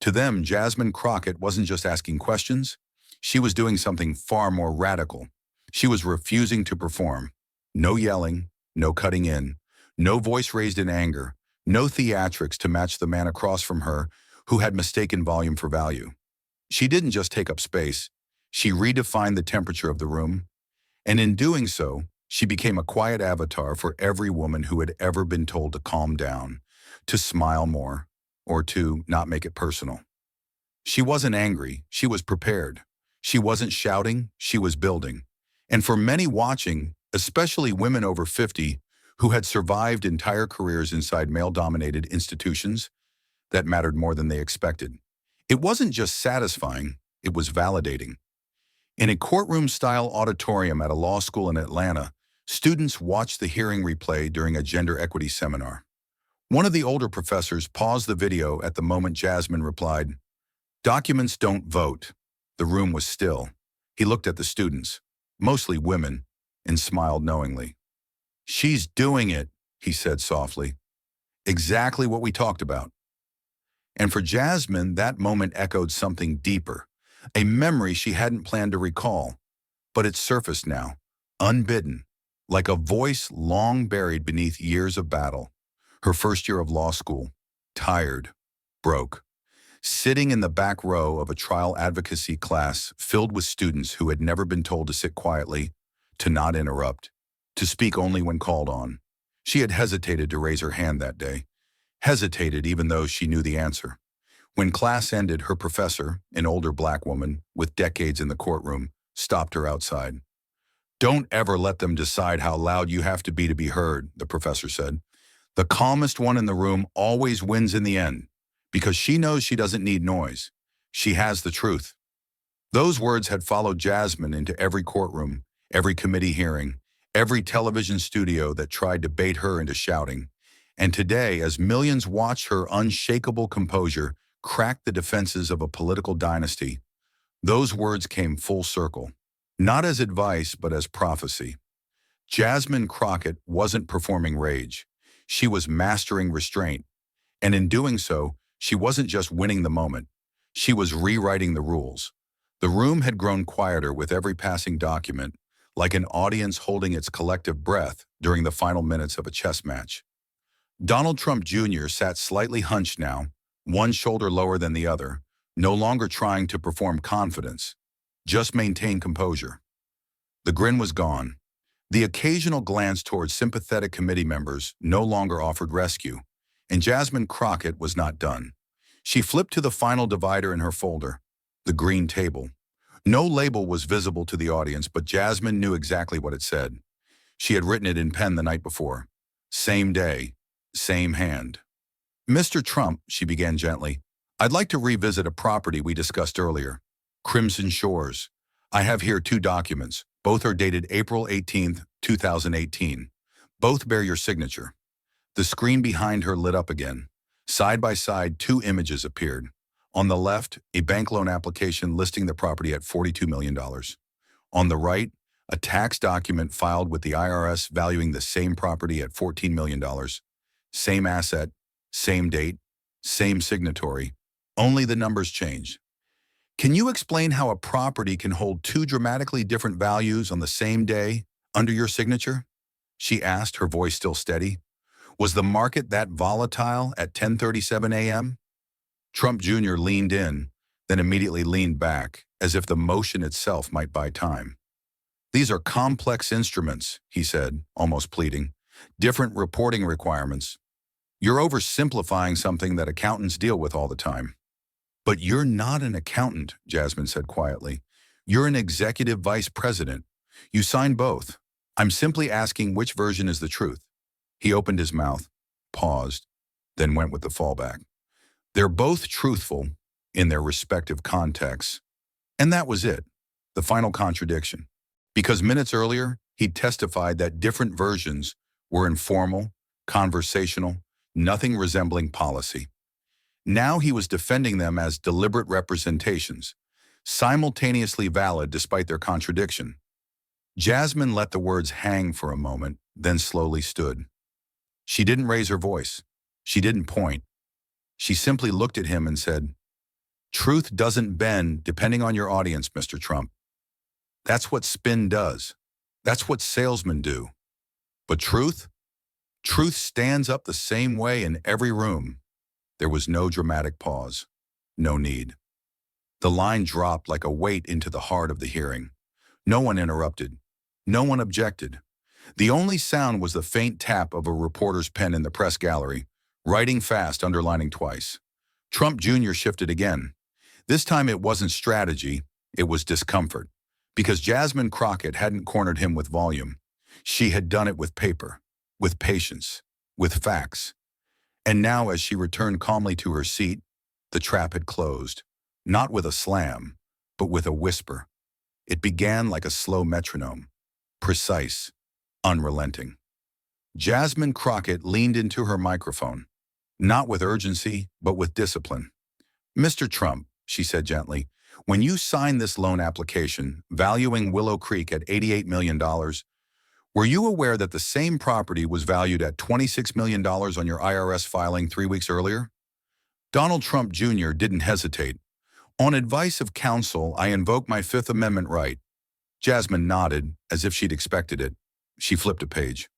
To them, Jasmine Crockett wasn't just asking questions. She was doing something far more radical. She was refusing to perform. No yelling, no cutting in, no voice raised in anger, no theatrics to match the man across from her who had mistaken volume for value. She didn't just take up space. She redefined the temperature of the room. And in doing so, she became a quiet avatar for every woman who had ever been told to calm down, to smile more, or to not make it personal. She wasn't angry, she was prepared. She wasn't shouting, she was building. And for many watching, especially women over 50, who had survived entire careers inside male-dominated institutions, that mattered more than they expected. It wasn't just satisfying, it was validating. In a courtroom-style auditorium at a law school in Atlanta, students watched the hearing replay during a gender equity seminar. One of the older professors paused the video at the moment Jasmine replied, "Documents don't vote." The room was still. He looked at the students, mostly women, and smiled knowingly. "She's doing it," he said softly. "Exactly what we talked about." And for Jasmine, that moment echoed something deeper, a memory she hadn't planned to recall, but it surfaced now, unbidden, like a voice long buried beneath years of battle. Her first year of law school, tired, broke, sitting in the back row of a trial advocacy class filled with students who had never been told to sit quietly, to not interrupt, to speak only when called on. She had hesitated to raise her hand that day, hesitated even though she knew the answer. When class ended, her professor, an older black woman with decades in the courtroom, stopped her outside. Don't ever let them decide how loud you have to be heard, the professor said. The calmest one in the room always wins in the end, because she knows she doesn't need noise. She has the truth. Those words had followed Jasmine into every courtroom, every committee hearing, every television studio that tried to bait her into shouting. And today, as millions watched her unshakable composure crack the defenses of a political dynasty, those words came full circle. Not as advice, but as prophecy. Jasmine Crockett wasn't performing rage. She was mastering restraint. And in doing so, she wasn't just winning the moment. She was rewriting the rules. The room had grown quieter with every passing document, like an audience holding its collective breath during the final minutes of a chess match. Donald Trump Jr. sat slightly hunched now, one shoulder lower than the other, no longer trying to perform confidence, just maintain composure. The grin was gone. The occasional glance towards sympathetic committee members no longer offered rescue, and Jasmine Crockett was not done. She flipped to the final divider in her folder, the green table. No label was visible to the audience, but Jasmine knew exactly what it said. She had written it in pen the night before. Same day, same hand. Mr. Trump, she began gently, I'd like to revisit a property we discussed earlier. Crimson Shores. I have here two documents. Both are dated April 18, 2018. Both bear your signature. The screen behind her lit up again. Side by side, two images appeared. On the left, a bank loan application listing the property at $42 million. On the right, a tax document filed with the IRS valuing the same property at $14 million. Same asset, same date, same signatory. Only the numbers changed. Can you explain how a property can hold two dramatically different values on the same day under your signature? She asked, her voice still steady. Was the market that volatile at 10:37 a.m.? Trump Jr. leaned in, then immediately leaned back, as if the motion itself might buy time. These are complex instruments, he said, almost pleading. Different reporting requirements. You're oversimplifying something that accountants deal with all the time. But you're not an accountant, Jasmine said quietly. You're an executive vice president. You sign both. I'm simply asking which version is the truth. He opened his mouth, paused, then went with the fallback. They're both truthful in their respective contexts. And that was it, the final contradiction. Because minutes earlier, he testified that different versions were informal, conversational, nothing resembling policy. Now he was defending them as deliberate representations, simultaneously valid despite their contradiction. Jasmine let the words hang for a moment, then slowly stood. She didn't raise her voice. She didn't point. She simply looked at him and said, Truth doesn't bend depending on your audience, Mr. Trump. That's what spin does. That's what salesmen do. But truth? Truth stands up the same way in every room. There was no dramatic pause. No need. The line dropped like a weight into the heart of the hearing. No one interrupted. No one objected. The only sound was the faint tap of a reporter's pen in the press gallery, writing fast, underlining twice. Trump Jr. shifted again. This time it wasn't strategy, it was discomfort. Because Jasmine Crockett hadn't cornered him with volume. She had done it with paper, with patience, with facts. And now as she returned calmly to her seat, the trap had closed, not with a slam, but with a whisper. It began like a slow metronome, precise, unrelenting. Jasmine Crockett leaned into her microphone, not with urgency, but with discipline. Mr. Trump, she said gently, when you signed this loan application, valuing Willow Creek at $88 million, were you aware that the same property was valued at $26 million on your IRS filing 3 weeks earlier? Donald Trump Jr. didn't hesitate. On advice of counsel, I invoke my Fifth Amendment right. Jasmine nodded, as if she'd expected it. She flipped a page.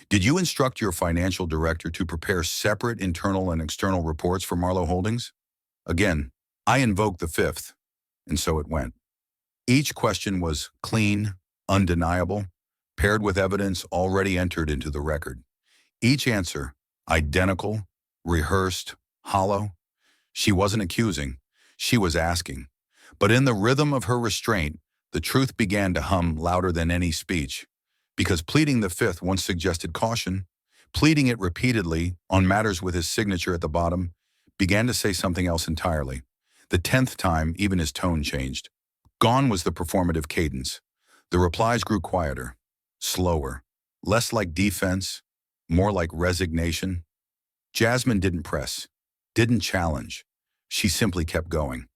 Did you instruct your financial director to prepare separate internal and external reports for Marlowe Holdings? Again, I invoke the Fifth. And so it went. Each question was clean, undeniable, paired with evidence already entered into the record. Each answer, identical, rehearsed, hollow. She wasn't accusing, she was asking. But in the rhythm of her restraint, The truth began to hum louder than any speech, because pleading the fifth once suggested caution. Pleading it repeatedly, on matters with his signature at the bottom, began to say something else entirely. The 10th time, even his tone changed. Gone was the performative cadence. The replies grew quieter, slower, less like defense, more like resignation. Jasmine didn't press, didn't challenge. She simply kept going.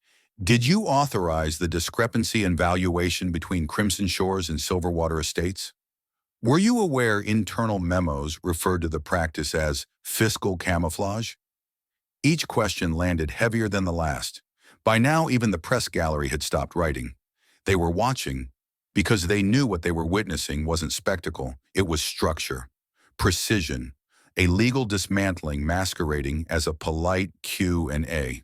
Did you authorize the discrepancy in valuation between Crimson Shores and Silverwater Estates? Were you aware internal memos referred to the practice as fiscal camouflage? Each question landed heavier than the last. By now, even the press gallery had stopped writing. They were watching because they knew what they were witnessing wasn't spectacle. It was structure, precision, a legal dismantling masquerading as a polite Q&A.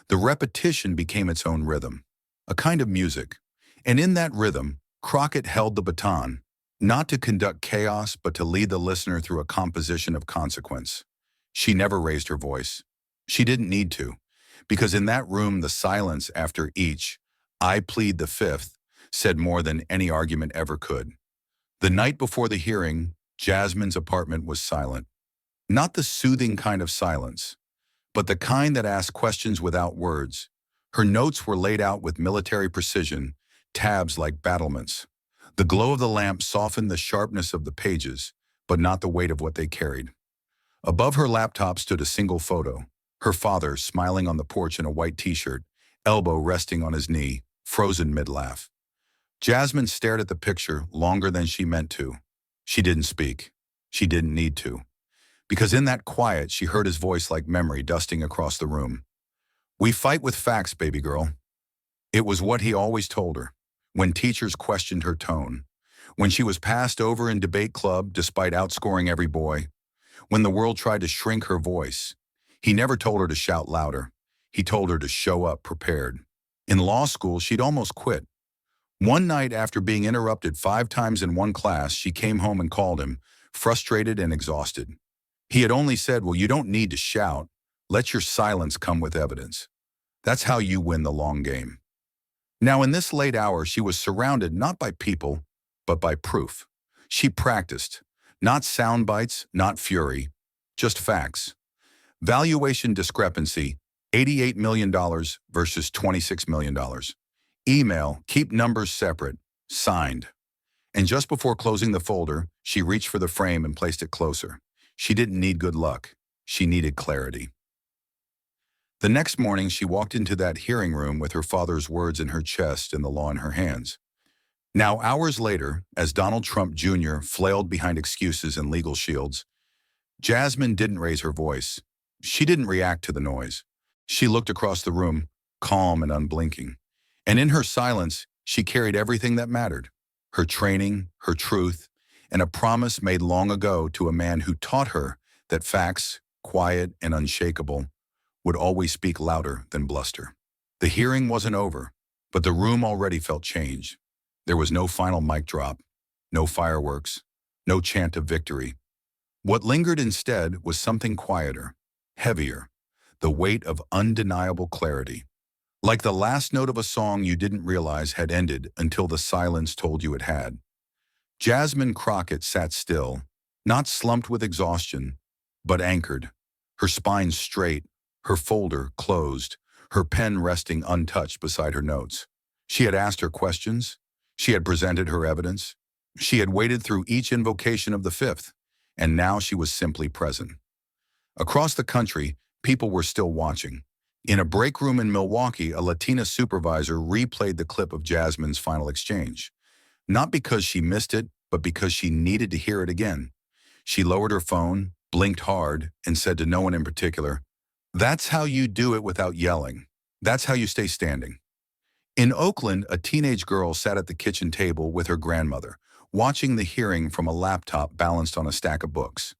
The repetition became its own rhythm, a kind of music. And in that rhythm, Crockett held the baton, not to conduct chaos, but to lead the listener through a composition of consequence. She never raised her voice. She didn't need to, because in that room, the silence after each, "I plead the fifth," said more than any argument ever could. The night before the hearing, Jasmine's apartment was silent. Not the soothing kind of silence, but the kind that asked questions without words. Her notes were laid out with military precision, tabs like battlements. The glow of the lamp softened the sharpness of the pages, but not the weight of what they carried. Above her laptop stood a single photo, her father smiling on the porch in a white t-shirt, elbow resting on his knee, frozen mid-laugh. Jasmine stared at the picture longer than she meant to. She didn't speak. She didn't need to. Because in that quiet, she heard his voice like memory dusting across the room. "We fight with facts, baby girl." It was what he always told her, when teachers questioned her tone, when she was passed over in debate club despite outscoring every boy, when the world tried to shrink her voice. He never told her to shout louder. He told her to show up prepared. In law school, she'd almost quit. One night after being interrupted 5 times in one class, she came home and called him, frustrated and exhausted. He had only said, "Well, you don't need to shout. Let your silence come with evidence. That's how you win the long game." Now, in this late hour, she was surrounded not by people, but by proof. She practiced, not sound bites, not fury, just facts. Valuation discrepancy, $88 million versus $26 million. Email, keep numbers separate, signed. And just before closing the folder, she reached for the frame and placed it closer. She didn't need good luck. She needed clarity. The next morning, she walked into that hearing room with her father's words in her chest and the law in her hands. Now, hours later, as Donald Trump Jr. flailed behind excuses and legal shields, Jasmine didn't raise her voice. She didn't react to the noise. She looked across the room, calm and unblinking. And in her silence, she carried everything that mattered: her training, her truth, and a promise made long ago to a man who taught her that facts, quiet and unshakable, would always speak louder than bluster. The hearing wasn't over, but the room already felt change. There was no final mic drop, no fireworks, no chant of victory. What lingered instead was something quieter, heavier, the weight of undeniable clarity. Like the last note of a song you didn't realize had ended until the silence told you it had. Jasmine Crockett sat still, not slumped with exhaustion, but anchored, her spine straight, her folder closed, her pen resting untouched beside her notes. She had asked her questions. She had presented her evidence. She had waited through each invocation of the fifth, and now she was simply present. Across the country, people were still watching. In a break room in Milwaukee, a Latina supervisor replayed the clip of Jasmine's final exchange. Not because she missed it, but because she needed to hear it again. She lowered her phone, blinked hard, and said to no one in particular, "That's how you do it without yelling. That's how you stay standing." In Oakland, a teenage girl sat at the kitchen table with her grandmother, watching the hearing from a laptop balanced on a stack of books.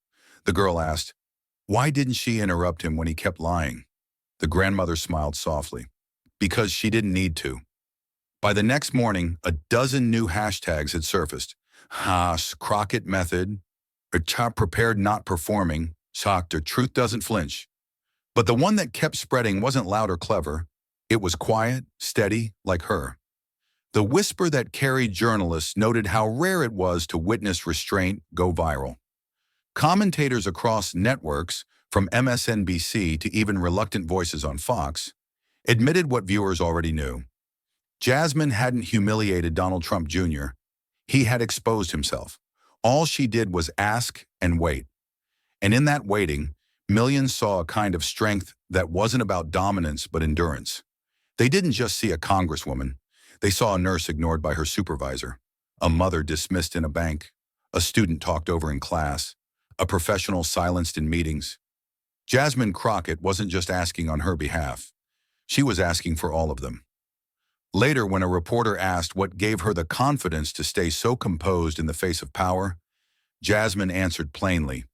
The girl asked, why didn't she interrupt him when he kept lying? The grandmother smiled softly. Because she didn't need to. By the next morning, a dozen new hashtags had surfaced. Haas, Crockett method, or top prepared not performing, shocked or truth doesn't flinch. But the one that kept spreading wasn't loud or clever. It was quiet, steady, like her. The whisper that carried journalists noted how rare it was to witness restraint go viral. Commentators across networks, from MSNBC to even reluctant voices on Fox, admitted what viewers already knew. Jasmine hadn't humiliated Donald Trump Jr. He had exposed himself. All she did was ask and wait. And in that waiting, millions saw a kind of strength that wasn't about dominance but endurance. They didn't just see a congresswoman. They saw a nurse ignored by her supervisor, a mother dismissed in a bank, a student talked over in class, a professional silenced in meetings. Jasmine Crockett wasn't just asking on her behalf. She was asking for all of them. Later, when a reporter asked what gave her the confidence to stay so composed in the face of power, Jasmine answered plainly,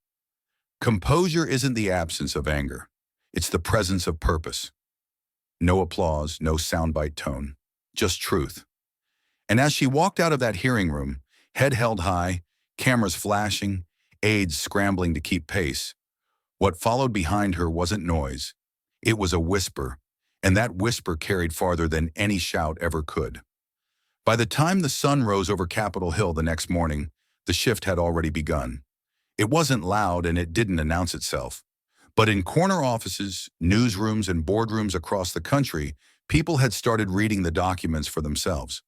"Composure isn't the absence of anger. It's the presence of purpose." No applause, no soundbite tone, just truth. And as she walked out of that hearing room, head held high, cameras flashing, aides scrambling to keep pace, what followed behind her wasn't noise. It was a whisper, and that whisper carried farther than any shout ever could. By the time the sun rose over Capitol Hill the next morning, the shift had already begun. It wasn't loud and it didn't announce itself. But in corner offices, newsrooms, and boardrooms across the country, people had started reading the documents for themselves.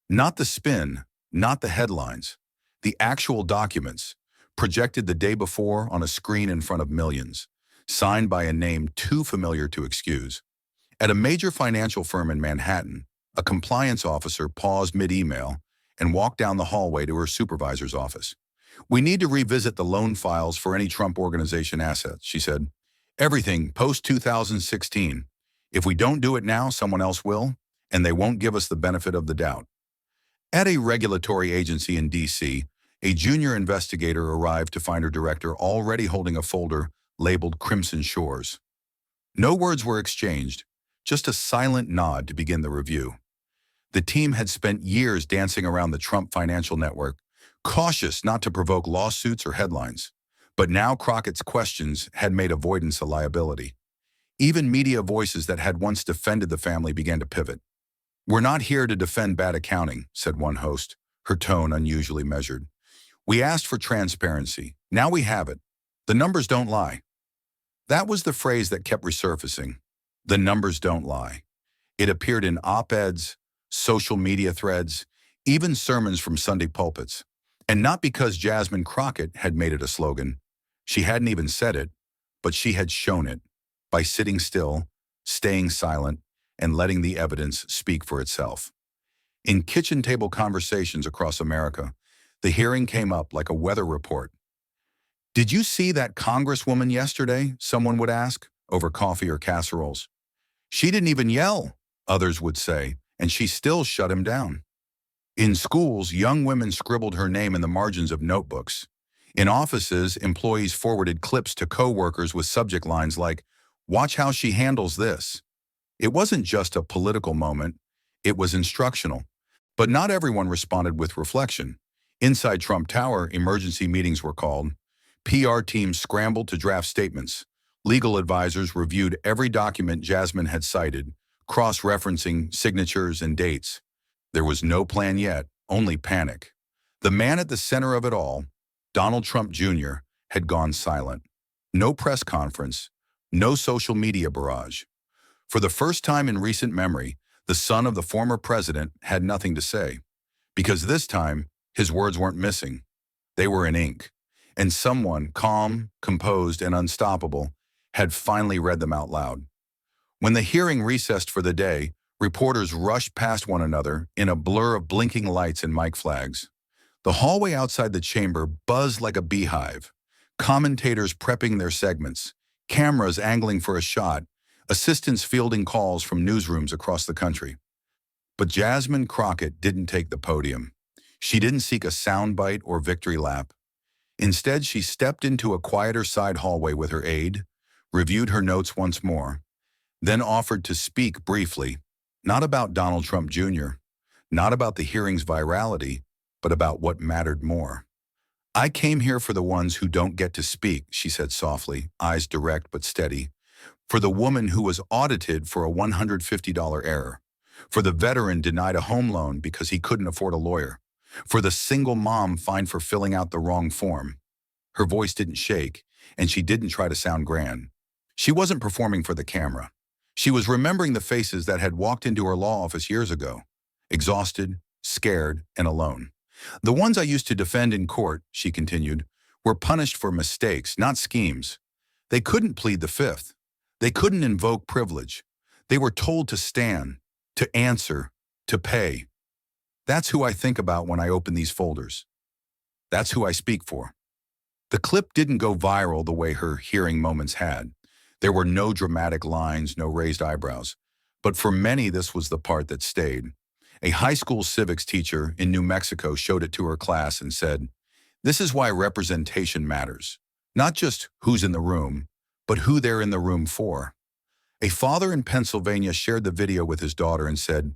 Not the spin, not the headlines, the actual documents, projected the day before on a screen in front of millions, signed by a name too familiar to excuse. At a major financial firm in Manhattan, a compliance officer paused mid-email and walked down the hallway to her supervisor's office. "We need to revisit the loan files for any Trump Organization assets," she said. "Everything post-2016. If we don't do it now, someone else will, and they won't give us the benefit of the doubt." At a regulatory agency in D.C., a junior investigator arrived to find her director already holding a folder labeled Crimson Shores. No words were exchanged, just a silent nod to begin the review. The team had spent years dancing around the Trump financial network, cautious not to provoke lawsuits or headlines. But now Crockett's questions had made avoidance a liability. Even media voices that had once defended the family began to pivot. "We're not here to defend bad accounting," said one host, her tone unusually measured. "We asked for transparency. Now we have it. The numbers don't lie." That was the phrase that kept resurfacing. The numbers don't lie. It appeared in op-eds, social media threads, even sermons from Sunday pulpits. And not because Jasmine Crockett had made it a slogan. She hadn't even said it, but she had shown it by sitting still, staying silent, and letting the evidence speak for itself. In kitchen table conversations across America, the hearing came up like a weather report. "Did you see that congresswoman yesterday?" someone would ask, over coffee or casseroles. "She didn't even yell," others would say, and she still shut him down. In schools, young women scribbled her name in the margins of notebooks. In offices, employees forwarded clips to co-workers with subject lines like, "Watch how she handles this." It wasn't just a political moment, it was instructional. But not everyone responded with reflection. Inside Trump Tower, emergency meetings were called. PR teams scrambled to draft statements. Legal advisors reviewed every document Jasmine had cited, cross-referencing signatures and dates. There was no plan yet, only panic. The man at the center of it all, Donald Trump Jr., had gone silent. No press conference, no social media barrage. For the first time in recent memory, the son of the former president had nothing to say. Because this time, his words weren't missing. They were in ink. And someone, calm, composed, and unstoppable, had finally read them out loud. When the hearing recessed for the day, reporters rushed past one another in a blur of blinking lights and mic flags. The hallway outside the chamber buzzed like a beehive, commentators prepping their segments, cameras angling for a shot, assistants fielding calls from newsrooms across the country. But Jasmine Crockett didn't take the podium. She didn't seek a soundbite or victory lap. Instead, she stepped into a quieter side hallway with her aide, reviewed her notes once more, then offered to speak briefly. Not about Donald Trump Jr., not about the hearing's virality, but about what mattered more. "I came here for the ones who don't get to speak," she said softly, eyes direct but steady. "For the woman who was audited for a $150 error. For the veteran denied a home loan because he couldn't afford a lawyer. For the single mom fined for filling out the wrong form. Her voice didn't shake, and she didn't try to sound grand. She wasn't performing for the camera. She was remembering the faces that had walked into her law office years ago, exhausted, scared, and alone. The ones I used to defend in court, she continued, were punished for mistakes, not schemes. They couldn't plead the fifth. They couldn't invoke privilege. They were told to stand, to answer, to pay. That's who I think about when I open these folders. That's who I speak for. The clip didn't go viral the way her hearing moments had. There were no dramatic lines, no raised eyebrows. But for many, this was the part that stayed. A high school civics teacher in New Mexico showed it to her class and said, "This is why representation matters. Not just who's in the room, but who they're in the room for." A father in Pennsylvania shared the video with his daughter and said,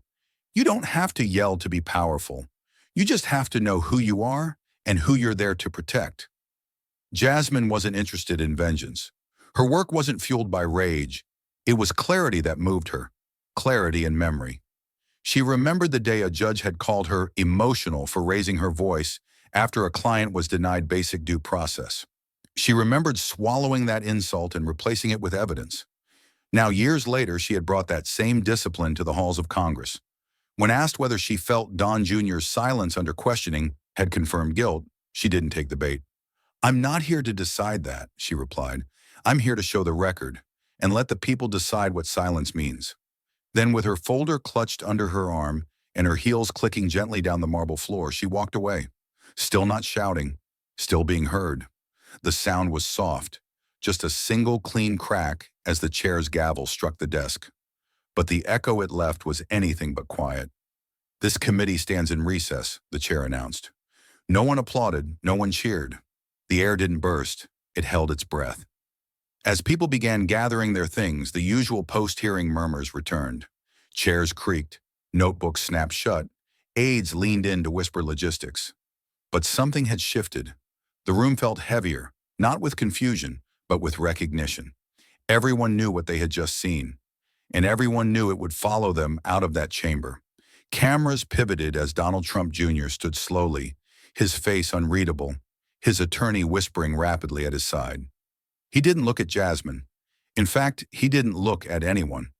"You don't have to yell to be powerful. You just have to know who you are and who you're there to protect." Jasmine wasn't interested in vengeance. Her work wasn't fueled by rage. It was clarity that moved her, clarity and memory. She remembered the day a judge had called her emotional for raising her voice after a client was denied basic due process. She remembered swallowing that insult and replacing it with evidence. Now, years later, she had brought that same discipline to the halls of Congress. When asked whether she felt Don Jr.'s silence under questioning had confirmed guilt, she didn't take the bait. "I'm not here to decide that," she replied. "I'm here to show the record and let the people decide what silence means." Then, with her folder clutched under her arm and her heels clicking gently down the marble floor, she walked away, still not shouting, still being heard. The sound was soft, just a single clean crack as the chair's gavel struck the desk. But the echo it left was anything but quiet. "This committee stands in recess," the chair announced. No one applauded, no one cheered. The air didn't burst, it held its breath. As people began gathering their things, the usual post-hearing murmurs returned. Chairs creaked, notebooks snapped shut, aides leaned in to whisper logistics. But something had shifted. The room felt heavier, not with confusion, but with recognition. Everyone knew what they had just seen, and everyone knew it would follow them out of that chamber. Cameras pivoted as Donald Trump Jr. stood slowly, his face unreadable, his attorney whispering rapidly at his side. He didn't look at Jasmine. In fact, he didn't look at anyone.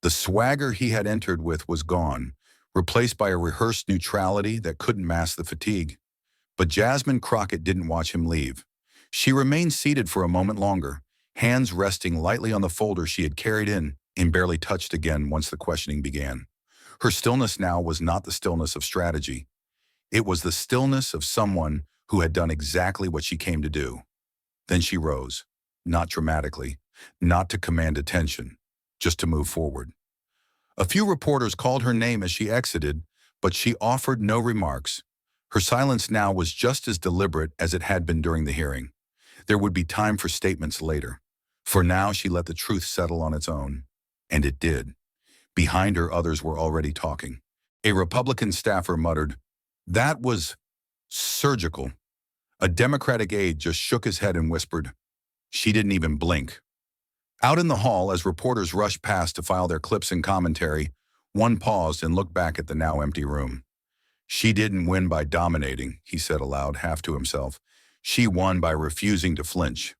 The swagger he had entered with was gone, replaced by a rehearsed neutrality that couldn't mask the fatigue. But Jasmine Crockett didn't watch him leave. She remained seated for a moment longer, hands resting lightly on the folder she had carried in and barely touched again once the questioning began. Her stillness now was not the stillness of strategy. It was the stillness of someone who had done exactly what she came to do. Then she rose. Not dramatically, not to command attention, just to move forward. A few reporters called her name as she exited, but she offered no remarks. Her silence now was just as deliberate as it had been during the hearing. There would be time for statements later. For now, she let the truth settle on its own. And it did. Behind her, others were already talking. A Republican staffer muttered, "That was surgical." A Democratic aide just shook his head and whispered, "She didn't even blink." Out in the hall, as reporters rushed past to file their clips and commentary, one paused and looked back at the now empty room. "She didn't win by dominating," he said aloud, half to himself. "She won by refusing to flinch."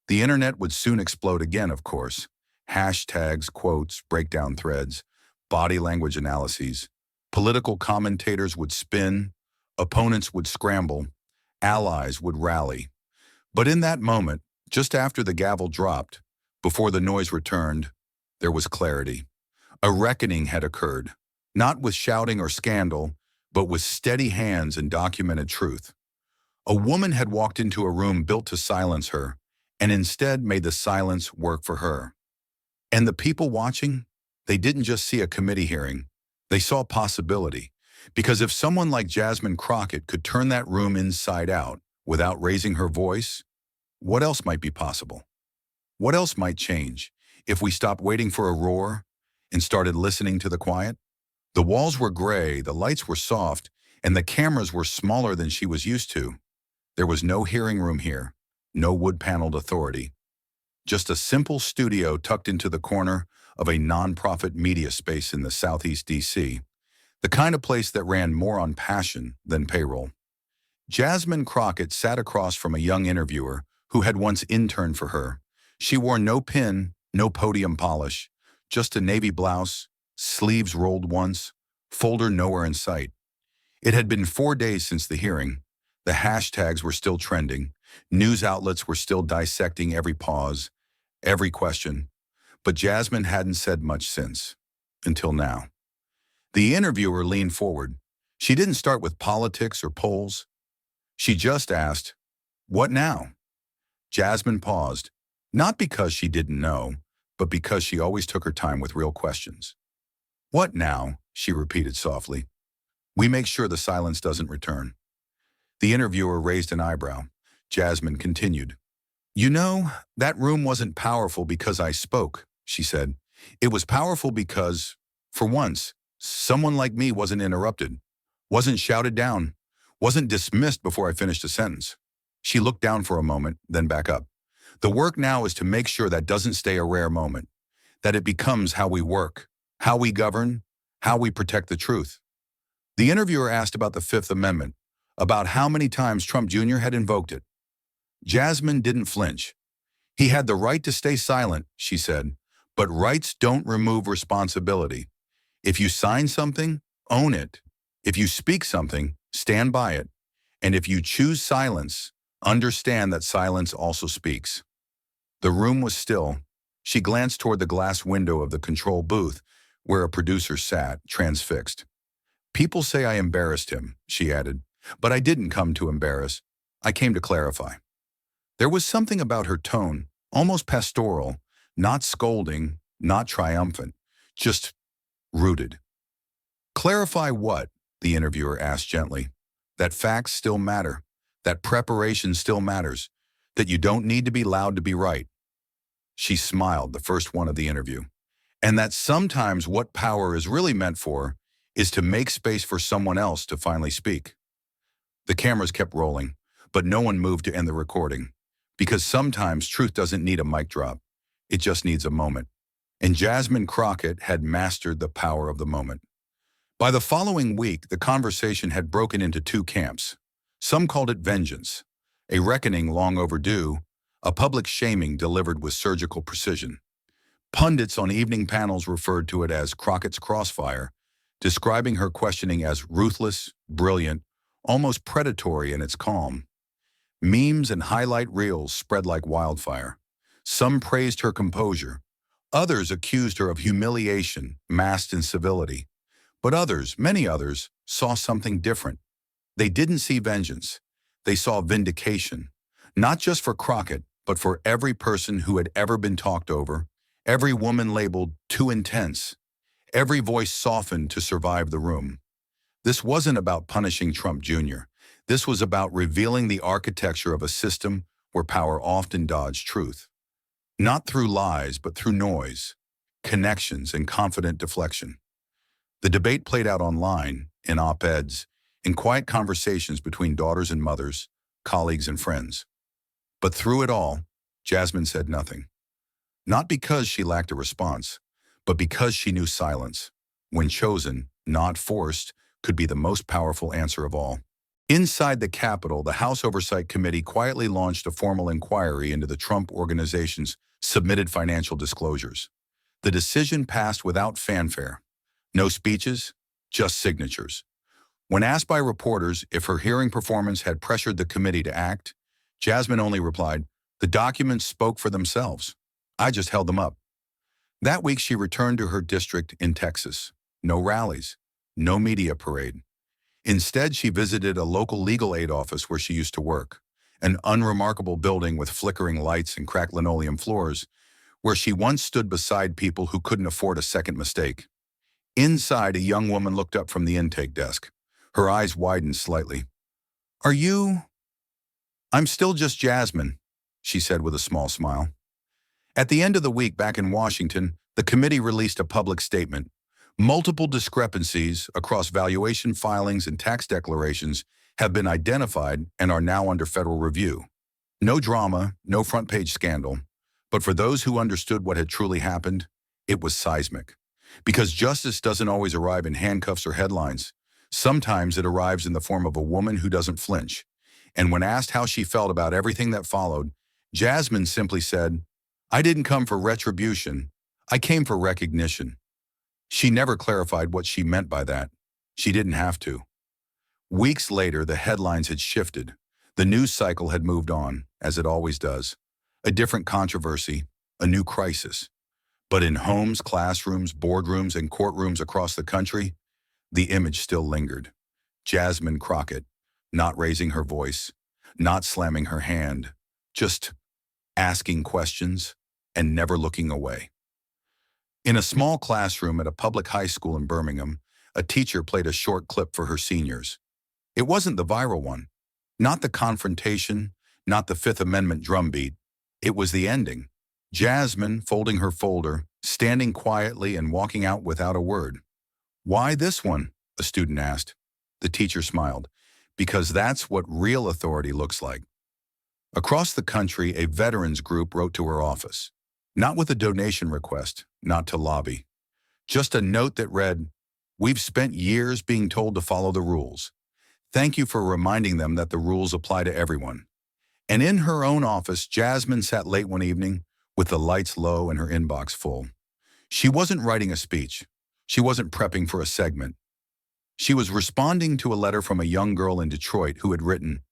The internet would soon explode again, of course. Hashtags, quotes, breakdown threads, body language analyses. Political commentators would spin, opponents would scramble, allies would rally. But in that moment, just after the gavel dropped, before the noise returned, there was clarity. A reckoning had occurred, not with shouting or scandal, but with steady hands and documented truth. A woman had walked into a room built to silence her, and instead made the silence work for her. And the people watching, they didn't just see a committee hearing, they saw possibility. Because if someone like Jasmine Crockett could turn that room inside out without raising her voice, what else might be possible? What else might change if we stopped waiting for a roar and started listening to the quiet? The walls were gray, the lights were soft, and the cameras were smaller than she was used to. There was no hearing room here, no wood-paneled authority, just a simple studio tucked into the corner of a nonprofit media space in the Southeast DC, the kind of place that ran more on passion than payroll. Jasmine Crockett sat across from a young interviewer who had once interned for her. She wore no pin, no podium polish, just a navy blouse, sleeves rolled once, folder nowhere in sight. It had been 4 days since the hearing. The hashtags were still trending. News outlets were still dissecting every pause, every question. But Jasmine hadn't said much since, until now. The interviewer leaned forward. She didn't start with politics or polls. She just asked, "What now?" Jasmine paused, not because she didn't know, but because she always took her time with real questions. "What now?" she repeated softly. "We make sure the silence doesn't return." The interviewer raised an eyebrow. Jasmine continued. "You know, that room wasn't powerful because I spoke," she said. "It was powerful because, for once, someone like me wasn't interrupted, wasn't shouted down, wasn't dismissed before I finished a sentence." She looked down for a moment, then back up. "The work now is to make sure that doesn't stay a rare moment, that it becomes how we work, how we govern, how we protect the truth." The interviewer asked about the Fifth Amendment, about how many times Trump Jr. had invoked it. Jasmine didn't flinch. "He had the right to stay silent," she said, "but rights don't remove responsibility. If you sign something, own it. If you speak something, stand by it. And if you choose silence, understand that silence also speaks." The room was still. She glanced toward the glass window of the control booth, where a producer sat, transfixed. "People say I embarrassed him," she added, "but I didn't come to embarrass. I came to clarify." There was something about her tone, almost pastoral, not scolding, not triumphant, just rooted. "Clarify what?" the interviewer asked gently. "That facts still matter, that preparation still matters, that you don't need to be loud to be right." She smiled, the first one of the interview. "And that sometimes what power is really meant for is to make space for someone else to finally speak." The cameras kept rolling, but no one moved to end the recording. Because sometimes truth doesn't need a mic drop. It just needs a moment. And Jasmine Crockett had mastered the power of the moment. By the following week, the conversation had broken into two camps. Some called it vengeance, a reckoning long overdue, a public shaming delivered with surgical precision. Pundits on evening panels referred to it as Crockett's crossfire, describing her questioning as ruthless, brilliant, almost predatory in its calm. Memes and highlight reels spread like wildfire. Some praised her composure. Others accused her of humiliation, masked in civility. But others, many others, saw something different. They didn't see vengeance. They saw vindication. Not just for Crockett, but for every person who had ever been talked over, every woman labeled too intense, every voice softened to survive the room. This wasn't about punishing Trump Jr. This was about revealing the architecture of a system where power often dodged truth. Not through lies, but through noise, connections, and confident deflection. The debate played out online, in op-eds, in quiet conversations between daughters and mothers, colleagues and friends. But through it all, Jasmine said nothing. Not because she lacked a response, but because she knew silence, when chosen, not forced, could be the most powerful answer of all. Inside the Capitol, the House Oversight Committee quietly launched a formal inquiry into the Trump Organization's submitted financial disclosures. The decision passed without fanfare. No speeches, just signatures. When asked by reporters if her hearing performance had pressured the committee to act, Jasmine only replied, "The documents spoke for themselves. I just held them up." That week she returned to her district in Texas. No rallies, no media parade. Instead, she visited a local legal aid office where she used to work, an unremarkable building with flickering lights and cracked linoleum floors, where she once stood beside people who couldn't afford a second mistake. Inside, a young woman looked up from the intake desk. Her eyes widened slightly. "Are you—" "I'm still just Jasmine," she said with a small smile. At the end of the week back in Washington, the committee released a public statement. Multiple discrepancies across valuation filings and tax declarations have been identified and are now under federal review. No drama, no front-page scandal, But for those who understood what had truly happened, it was seismic. Because justice doesn't always arrive in handcuffs or headlines. Sometimes it arrives in the form of a woman who doesn't flinch. And when asked how she felt about everything that followed, Jasmine simply said, "I didn't come for retribution. I came for recognition." She never clarified what she meant by that. She didn't have to. Weeks later, the headlines had shifted. The news cycle had moved on, as it always does. A different controversy, a new crisis. But in homes, classrooms, boardrooms, and courtrooms across the country, the image still lingered. Jasmine Crockett, not raising her voice, not slamming her hand, just asking questions and never looking away. In a small classroom at a public high school in Birmingham, a teacher played a short clip for her seniors. It wasn't the viral one, not the confrontation, not the Fifth Amendment drumbeat. It was the ending. Jasmine, folding her folder, standing quietly and walking out without a word. "Why this one?" a student asked. The teacher smiled. "Because that's what real authority looks like." Across the country, a veterans group wrote to her office. Not with a donation request, not to lobby. Just a note that read, "We've spent years being told to follow the rules. Thank you for reminding them that the rules apply to everyone." And in her own office, Jasmine sat late one evening with the lights low and her inbox full. She wasn't writing a speech. She wasn't prepping for a segment. She was responding to a letter from a young girl in Detroit who had written,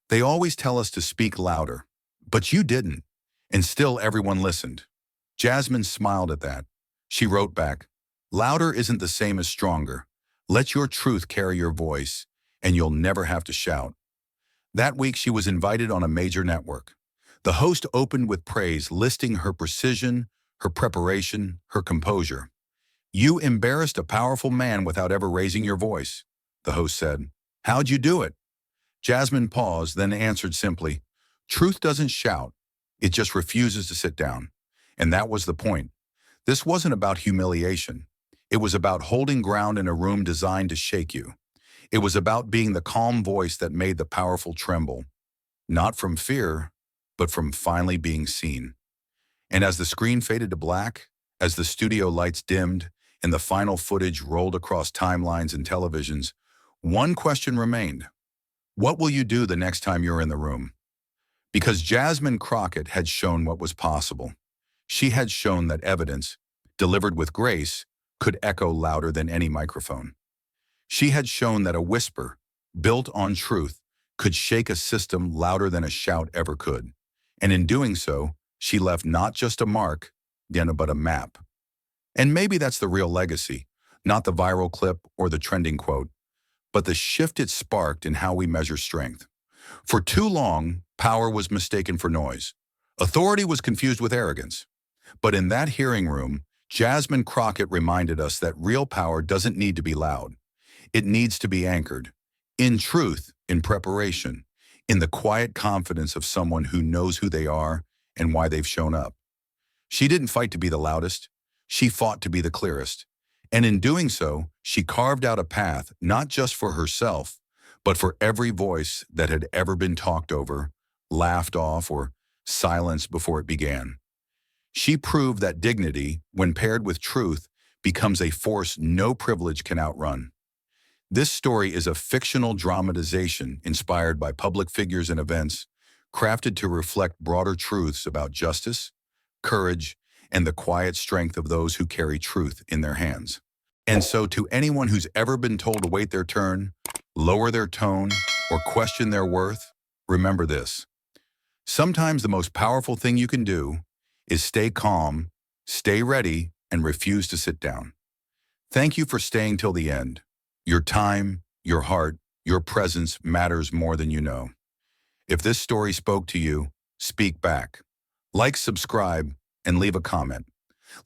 "They always tell us to speak louder, but you didn't, and still everyone listened." Jasmine smiled at that. She wrote back, "Louder isn't the same as stronger. Let your truth carry your voice, and you'll never have to shout." That week, she was invited on a major network. The host opened with praise, listing her precision, her preparation, her composure. "You embarrassed a powerful man without ever raising your voice," the host said. "How'd you do it?" Jasmine paused, then answered simply, "Truth doesn't shout. It just refuses to sit down." And that was the point. This wasn't about humiliation. It was about holding ground in a room designed to shake you. It was about being the calm voice that made the powerful tremble, not from fear, but from finally being seen. And as the screen faded to black, as the studio lights dimmed, and the final footage rolled across timelines and televisions, one question remained. What will you do the next time you're in the room? Because Jasmine Crockett had shown what was possible. She had shown that evidence, delivered with grace, could echo louder than any microphone. She had shown that a whisper, built on truth, could shake a system louder than a shout ever could. And in doing so, she left not just a mark, but a map. And maybe that's the real legacy, not the viral clip or the trending quote, but the shift it sparked in how we measure strength. For too long, power was mistaken for noise. Authority was confused with arrogance. But in that hearing room, Jasmine Crockett reminded us that real power doesn't need to be loud. It needs to be anchored in truth, in preparation, in the quiet confidence of someone who knows who they are and why they've shown up. She didn't fight to be the loudest. She fought to be the clearest. And in doing so, she carved out a path not just for herself, but for every voice that had ever been talked over, laughed off, or silenced before it began. She proved that dignity, when paired with truth, becomes a force no privilege can outrun. This story is a fictional dramatization inspired by public figures and events, crafted to reflect broader truths about justice, courage, and the quiet strength of those who carry truth in their hands. And so to anyone who's ever been told to wait their turn, lower their tone, or question their worth, remember this. Sometimes the most powerful thing you can do is stay calm, stay ready, and refuse to sit down. Thank you for staying till the end. Your time, your heart, your presence matters more than you know. If this story spoke to you, speak back. Like, subscribe, and leave a comment.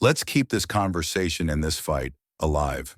Let's keep this conversation and this fight alive.